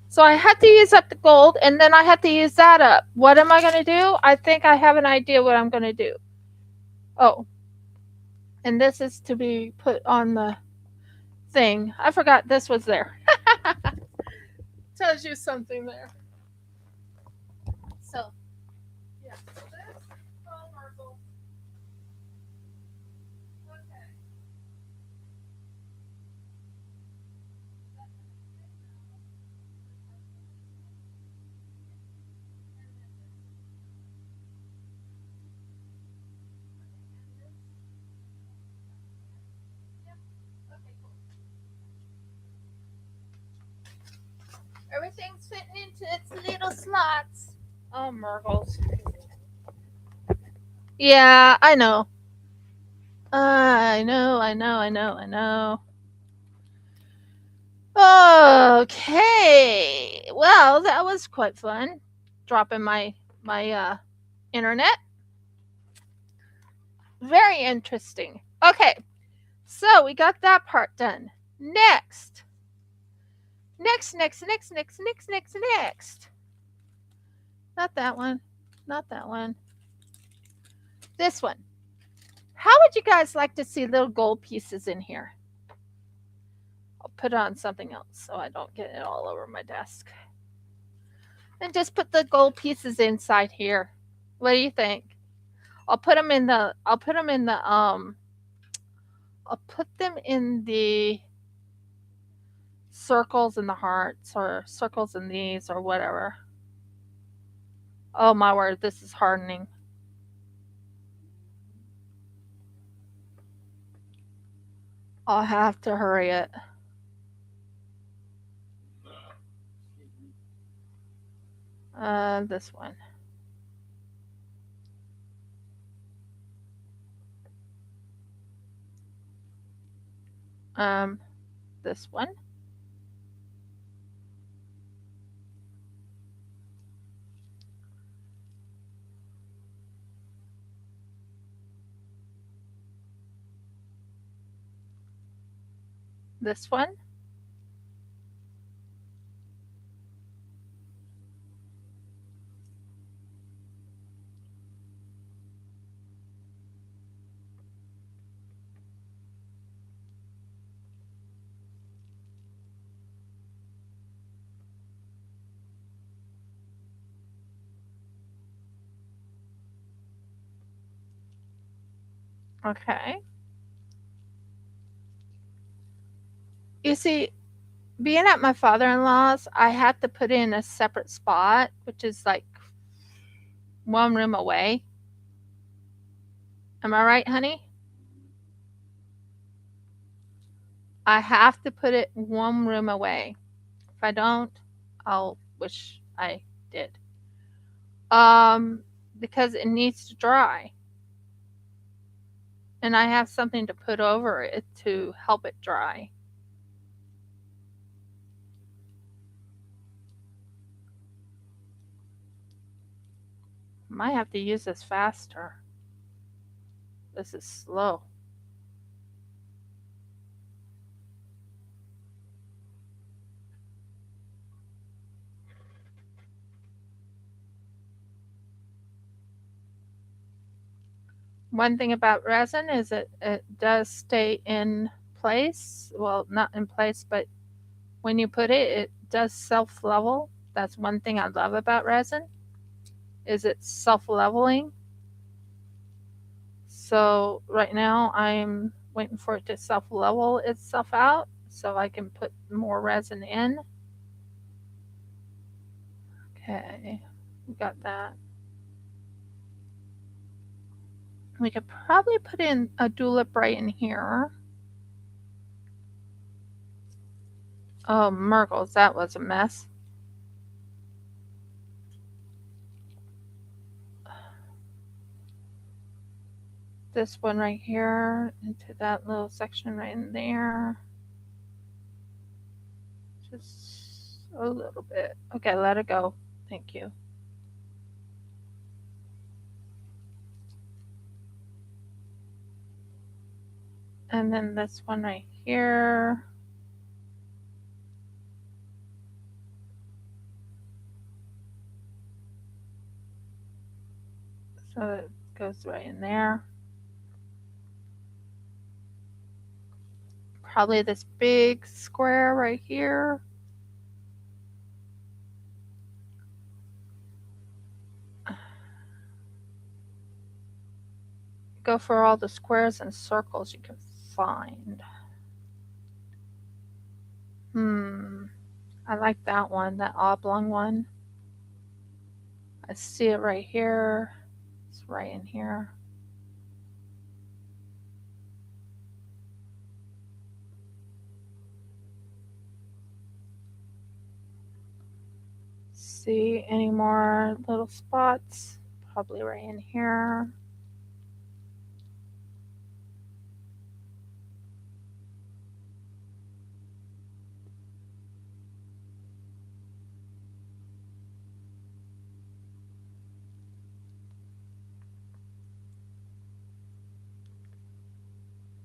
So I had to use up the gold and then I had to use that up. What am I going to do? I think I have an idea what I'm going to do. Oh, and this is to be put on the thing. I forgot this was there. Tells you something there. So, yeah. So this, oh, Marble. Okay. Okay, cool. Everything's fitting into its little slots. Oh, Murgles. Yeah, I know. I know. Okay. Well, that was quite fun. Dropping my internet. Very interesting. Okay. So, we got that part done. Next. Next. Not that one. Not that one. This one. How would you guys like to see little gold pieces in here? I'll put it on something else so I don't get it all over my desk. And just put the gold pieces inside here. What do you think? I'll put them in the I'll put them in the circles and the hearts or circles and these or whatever. Oh my word, this is hardening. I'll have to hurry it. Excuse me. This one. Um, this one. This one. Okay. You see, being at my father-in-law's, I had to put in a separate spot, which is like one room away. Am I right, honey? I have to put it one room away. If I don't, I'll wish I did. Um, because it needs to dry, and I have something to put over it to help it dry. Might have to use this faster. This is slow. One thing about resin is it does stay in place. Well, not in place, but when you put it, it does self level. That's one thing I love about resin is it's self leveling. So right now I'm waiting for it to self level itself out so I can put more resin in. Okay, we got that. We could probably put in a tulip right in here. Oh, Mergles, that was a mess. This one right here into that little section right in there. Just a little bit. Okay, let it go. Thank you. And then this one right here. So it goes right in there. Probably this big square right here. Go for all the squares and circles you can find. Hmm. I like that one, that oblong one. I see it right here. It's right in here. See any more little spots? Probably right in here.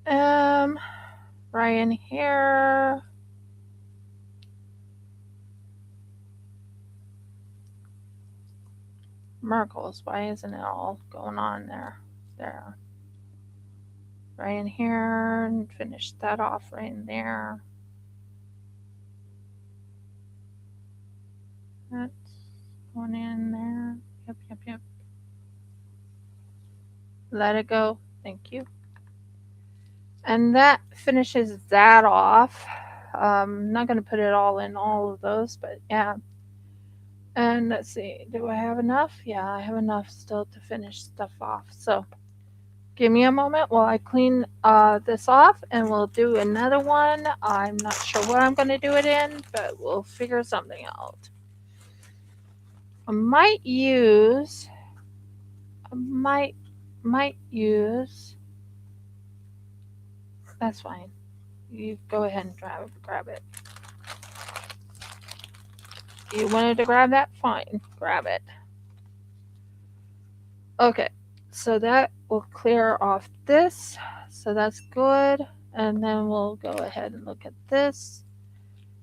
Um, right in here. Merkles, why isn't it all going on there? There. Right in here and finish that off right in there. That's going in there. Yep, yep, yep. Let it go. Thank you. And that finishes that off. Not going to put it all in all of those, but yeah. And let's see, do I have enough? Yeah, I have enough still to finish stuff off. So give me a moment while I clean this off and we'll do another one. I'm not sure what I'm going to do it in, but we'll figure something out. I might use, I might use, that's fine. You go ahead and grab it. You wanted to grab that? Fine, grab it. Okay, so that will clear off this. So that's good. And then we'll go ahead and look at this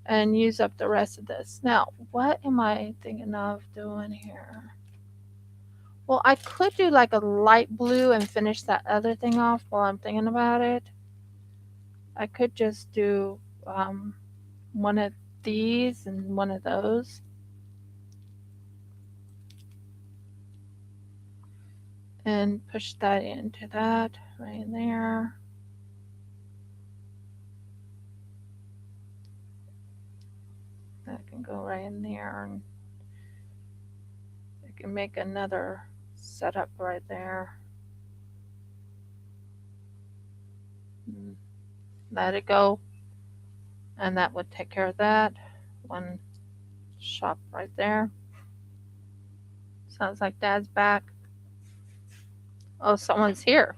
and use up the rest of this. Now, what am I thinking of doing here? Well, I could do like a light blue and finish that other thing off while I'm thinking about it. I could just do one of these and one of those. And push that into that right there. That can go right in there, and you can make another setup right there. Let it go, and that would take care of that. One shop right there. Sounds like Dad's back. Oh, someone's here.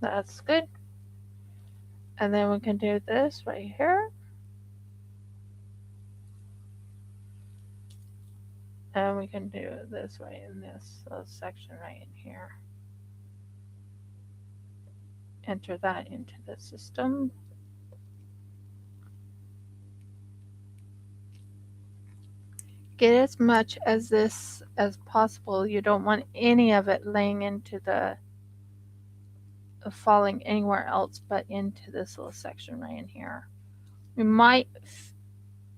That's good. And then we can do this right here. And we can do this right in this little section right in here. Enter that into the system. Get as much as this as possible. You don't want any of it laying into the falling anywhere else but into this little section right in here. We might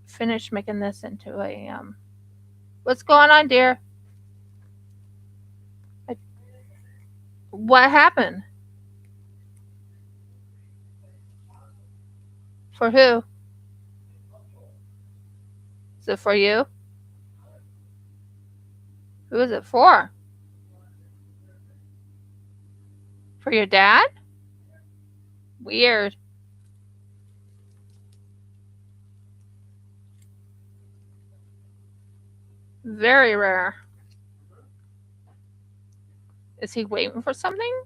finish making this into a what's going on, dear? I, what happened? For who? Is it for you? Who is it for? For your dad? Weird. Very rare. Is he waiting for something?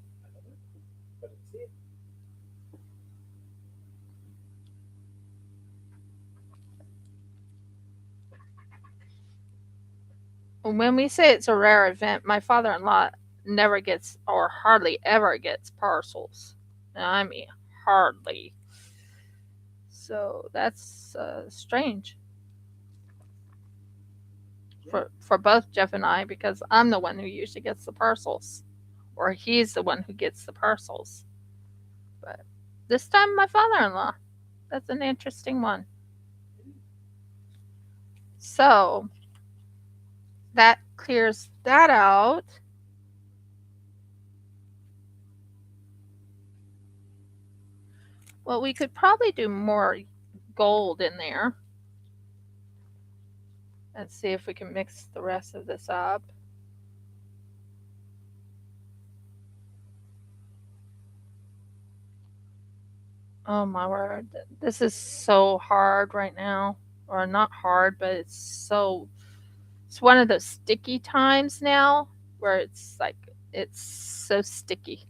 When we say it's a rare event, my father in law never gets or hardly ever gets parcels. I mean, hardly. So that's strange for both Jeff and I because I'm the one who usually gets the parcels, or he's the one who gets the parcels. But this time, my father in law. That's an interesting one. So that clears that out. Well, we could probably do more gold in there and see if we can mix the rest of this up. Oh my word. This is so hard right now. Or not hard, but it's one of those sticky times now where it's like it's so sticky.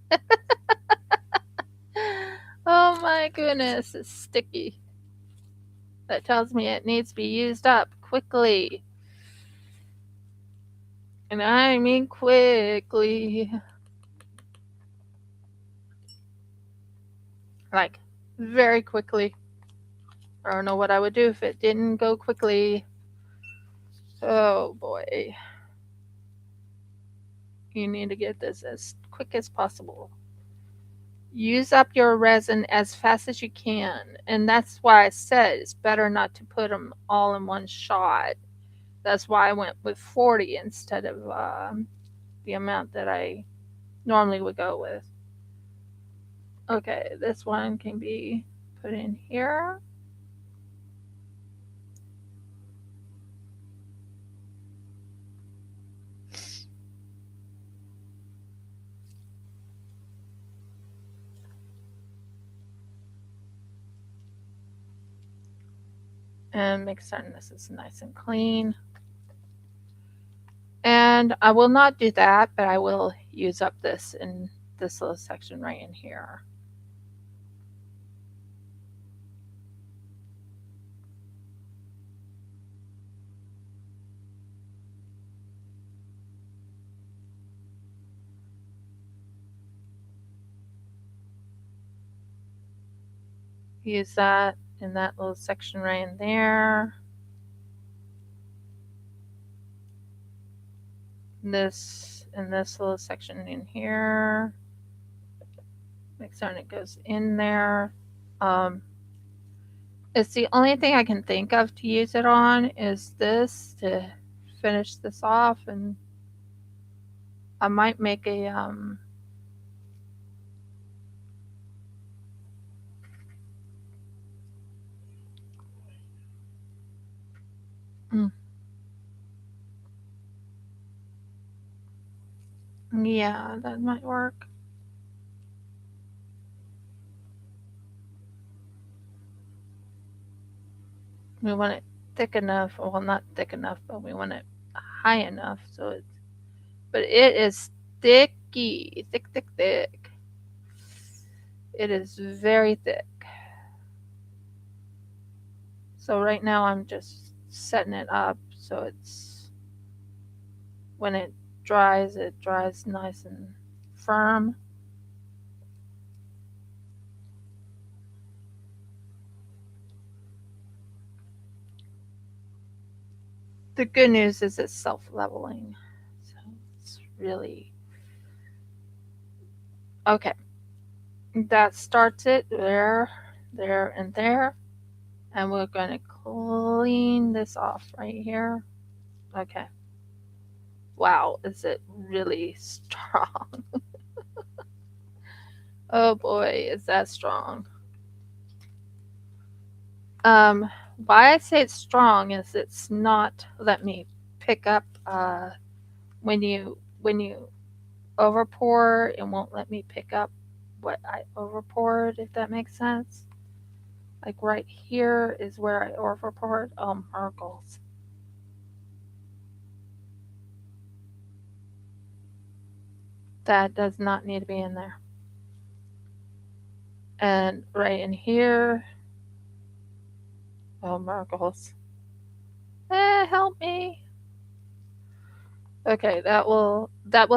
Oh my goodness, it's sticky. That tells me it needs to be used up quickly. And I mean quickly. Like very quickly. I don't know what I would do if it didn't go quickly. Oh boy. You need to get this as quick as possible. use up your resin as fast as you can. And that's why I said it's better not to put them all in one shot. That's why I went with 40 instead of the amount that I normally would go with. Okay, this one can be put in here. And make certain this is nice and clean. And I will not do that, but I will use up this in this little section right in here. Use that in that little section right in there. This in this little section in here. Make certain it goes in there. Um, it's the only thing I can think of to use it on is this to finish this off, and I might make a mm, yeah, that might work. We want it thick enough, well, not thick enough, but we want it high enough so it's, but it is thicky, thick, thick, thick. It is very thick. So right now I'm just setting it up so it's, when it dries nice and firm. The good news is it's self-leveling. So it's really okay. That starts it there, there, and there. And we're going to clean this off right here. Okay. Wow, is it really strong? Oh boy, is that strong. Um, why I say it's strong is it's not let me pick up when you over pour, it won't let me pick up what I over poured, if that makes sense. Like right here is where I over poured. Oh, Merkles. That does not need to be in there. And right in here, oh, Merkles. Help me. Okay, that will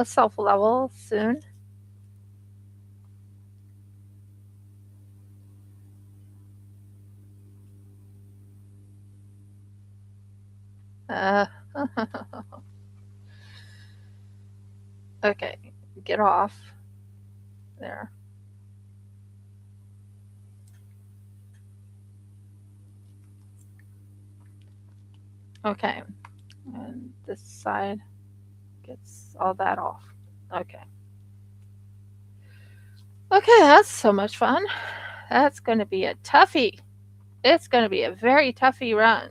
self level soon. Uh, okay, get off there. Okay, and this side gets all that off. Okay. Okay, that's so much fun. That's going to be a toughie. It's going to be a very toughie run.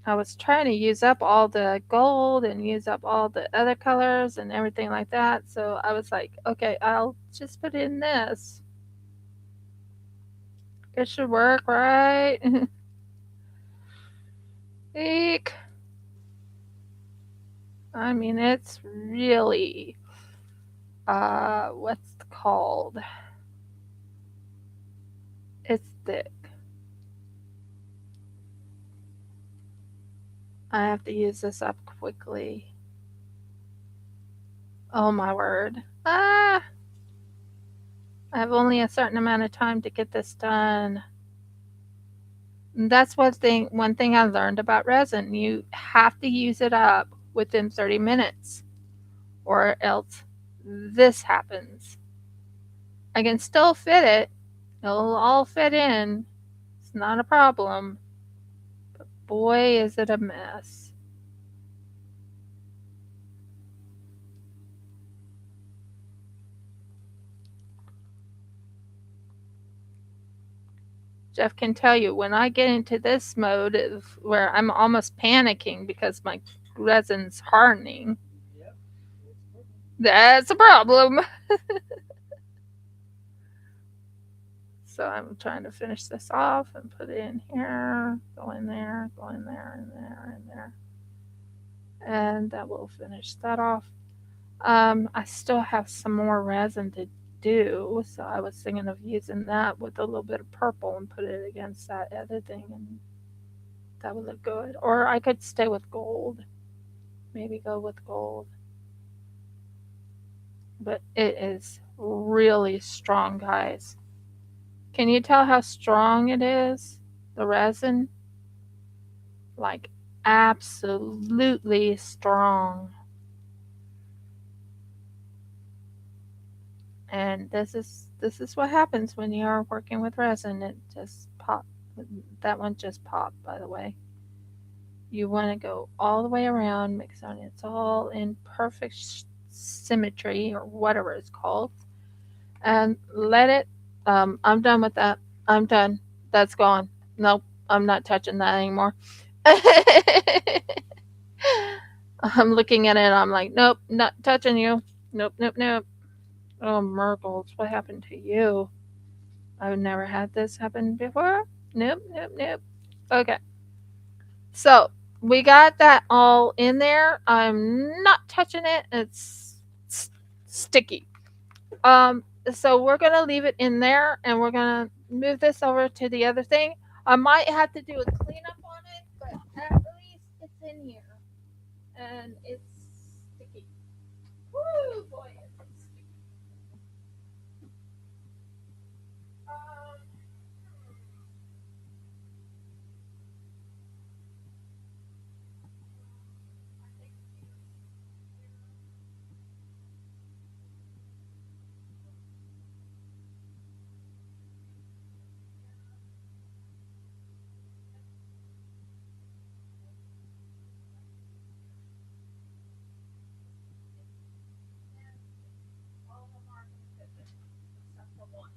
I was trying to use up all the gold and use up all the other colors and everything like that. So I was like, okay, I'll just put in this. It should work, right? Eek. I mean, it's really, what's it called? It's thick. I have to use this up quickly. Oh my word. Ah, I have only a certain amount of time to get this done. And that's one thing I learned about resin. You have to use it up within 30 minutes or else this happens. I can still fit it. It'll all fit in. It's not a problem. But boy, is it a mess. Jeff can tell you when I get into this mode of where I'm almost panicking because my resin's hardening, Yep, it's cooking. that's a problem. So I'm trying to finish this off and put it in here, go in there, go in there, in there, in there. And that will finish that off. I still have some more resin to do, so I was thinking of using that with a little bit of purple and put it against that other thing, and that would look good. Or I could stay with gold, maybe go with gold. But it is really strong, guys. Can you tell how strong it is? The resin? Like, absolutely strong. And this is what happens when you are working with resin. It just pop. That one just popped, by the way. You want to go all the way around, make sure it's all in perfect symmetry or whatever it's called, and let it. I'm done with that. I'm done. That's gone. Nope, I'm not touching that anymore. I'm looking at it. I'm like, nope, not touching you. Nope, nope, nope. Oh, Mergles, what happened to you? I've never had this happen before. Nope, nope, nope. Okay, so we got that all in there. I'm not touching it. It's sticky. Um, so we're gonna leave it in there, and we're gonna move this over to the other thing. I might have to do a cleanup on it, but at least it's in here, and it's sticky. Woo, boy, it's sticky. Um, I think all of them are consistent except for one.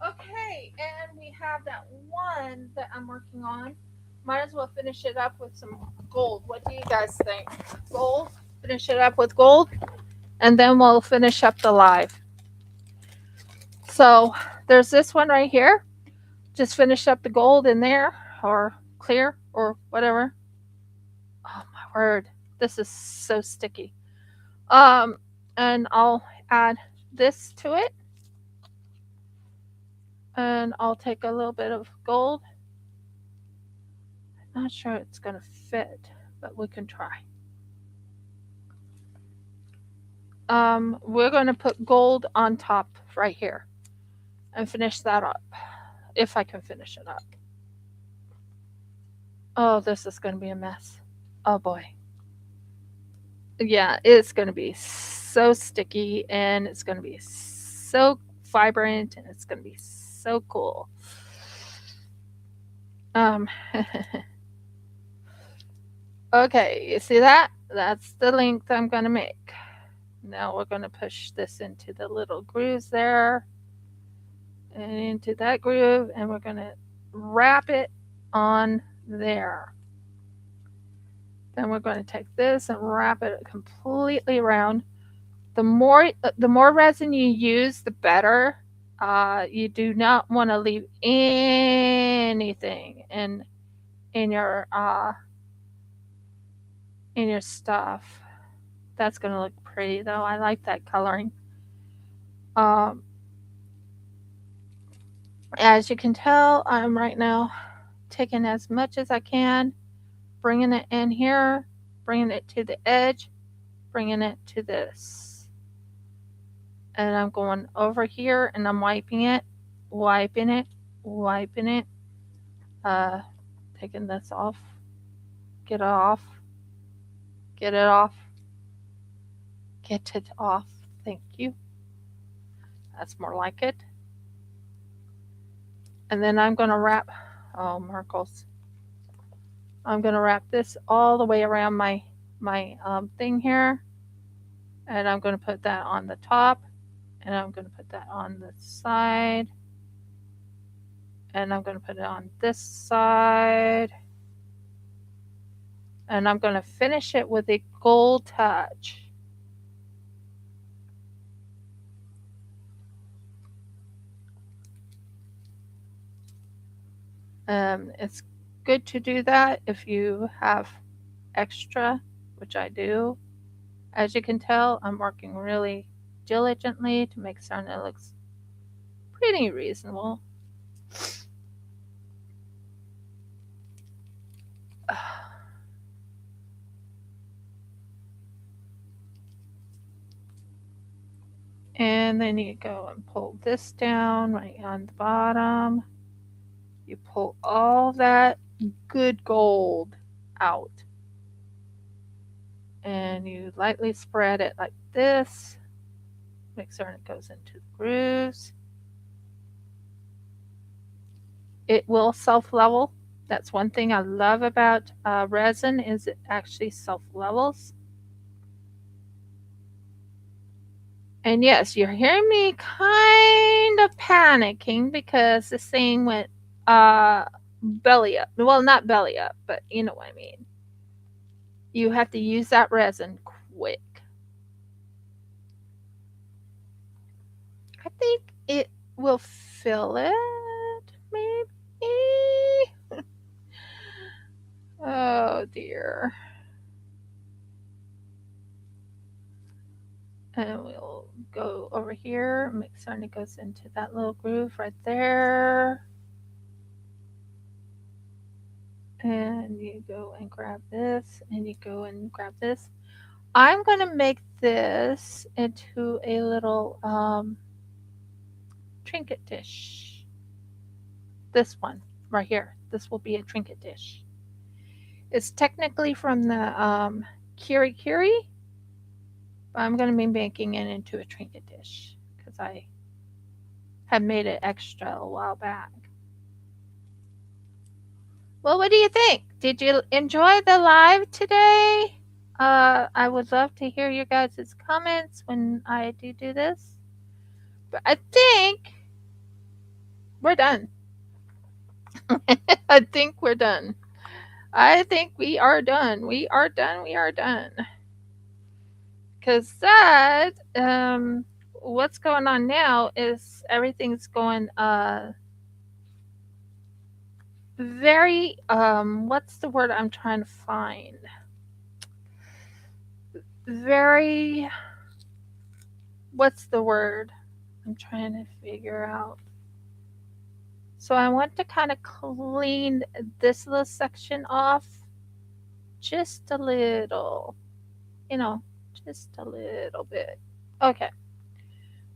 Okay, and we have that one that I'm working on. Might as well finish it up with some gold. What do you guys think? Gold? Finish it up with gold, and then we'll finish up the live. So there's this one right here. Just finish up the gold in there, or clear, or whatever. Oh my word, this is so sticky. Um, and I'll add this to it, and I'll take a little bit of gold. Not sure it's gonna fit, but we can try. We're gonna put gold on top right here and finish that up. If I can finish it up. Oh, this is gonna be a mess. Oh boy. Yeah, it's gonna be so sticky, and it's gonna be so vibrant, and it's gonna be so cool. Um, okay, you see that? That's the length I'm gonna make. Now we're gonna push this into the little grooves there, and into that groove, and we're gonna wrap it on there. Then we're going to take this and wrap it completely around. The more resin you use, the better. You do not want to leave anything in in your stuff. That's going to look pretty though. I like that coloring. Um, as you can tell, I'm right now taking as much as I can, bringing it in here, bringing it to the edge, bringing it to this. And I'm going over here and I'm wiping it, wiping it, uh, taking this off, get it off, get it off, get it off. Thank you. That's more like it. And then I'm going to wrap, oh, Merkles. I'm going to wrap this all the way around my thing here. And I'm going to put that on the top. And I'm going to put that on the side. And I'm going to put it on this side. And I'm going to finish it with a gold touch. It's good to do that if you have extra, which I do. As you can tell, I'm working really diligently to make something that looks pretty reasonable. And then you go and pull this down right on the bottom. You pull all that good gold out. And you lightly spread it like this. Make sure it goes into the grooves. It will self-level. That's one thing I love about resin is it actually self-levels. And yes, you're hearing me kind of panicking because this thing went uh, belly up. Well, not belly up, but you know what I mean. You have to use that resin quick. I think it will fill it, maybe. Oh dear. And we'll go over here, make certain it goes into that little groove right there. And you go and grab this, and you go and grab this. I'm going to make this into a little trinket dish. This one right here. This will be a trinket dish. It's technically from the Kira Kira, but I'm going to be making it into a trinket dish because I had made it extra a while back. Well, what do you think? Did you enjoy the live today? I would love to hear your guys' comments when I do this. But I think we're done. I think we're done. I think we are done. We are done. We are done. Because that, what's going on now is everything's going very, what's the word I'm trying to find? Very, what's the word I'm trying to figure out? So I want to kind of clean this little section off just a little, you know, just a little bit. Okay,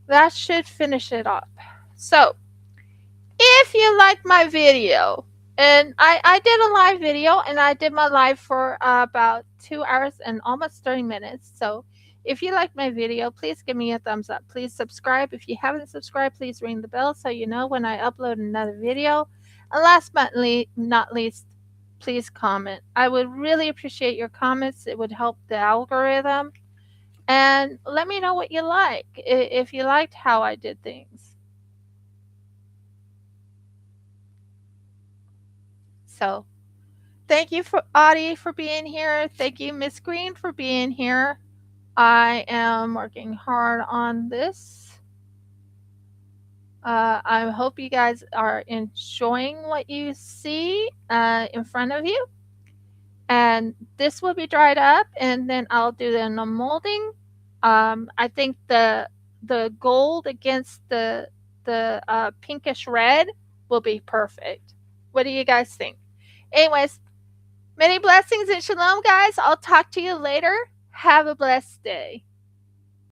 that should finish it up. So if you like my video, and I did a live video and I did my live for about 2 hours and almost 30 minutes. So if you like my video, please give me a thumbs up. Please subscribe. If you haven't subscribed, please ring the bell so you know when I upload another video. And last but not least, please comment. I would really appreciate your comments. It would help the algorithm. And let me know what you like, if you liked how I did things. So thank you for Audie for being here. Thank you, Miss Green, for being here. I am working hard on this. I hope you guys are enjoying what you see in front of you. And this will be dried up, and then I'll do the molding. I think the gold against the pinkish red will be perfect. What do you guys think? Anyways, many blessings and shalom, guys. I'll talk to you later. Have a blessed day.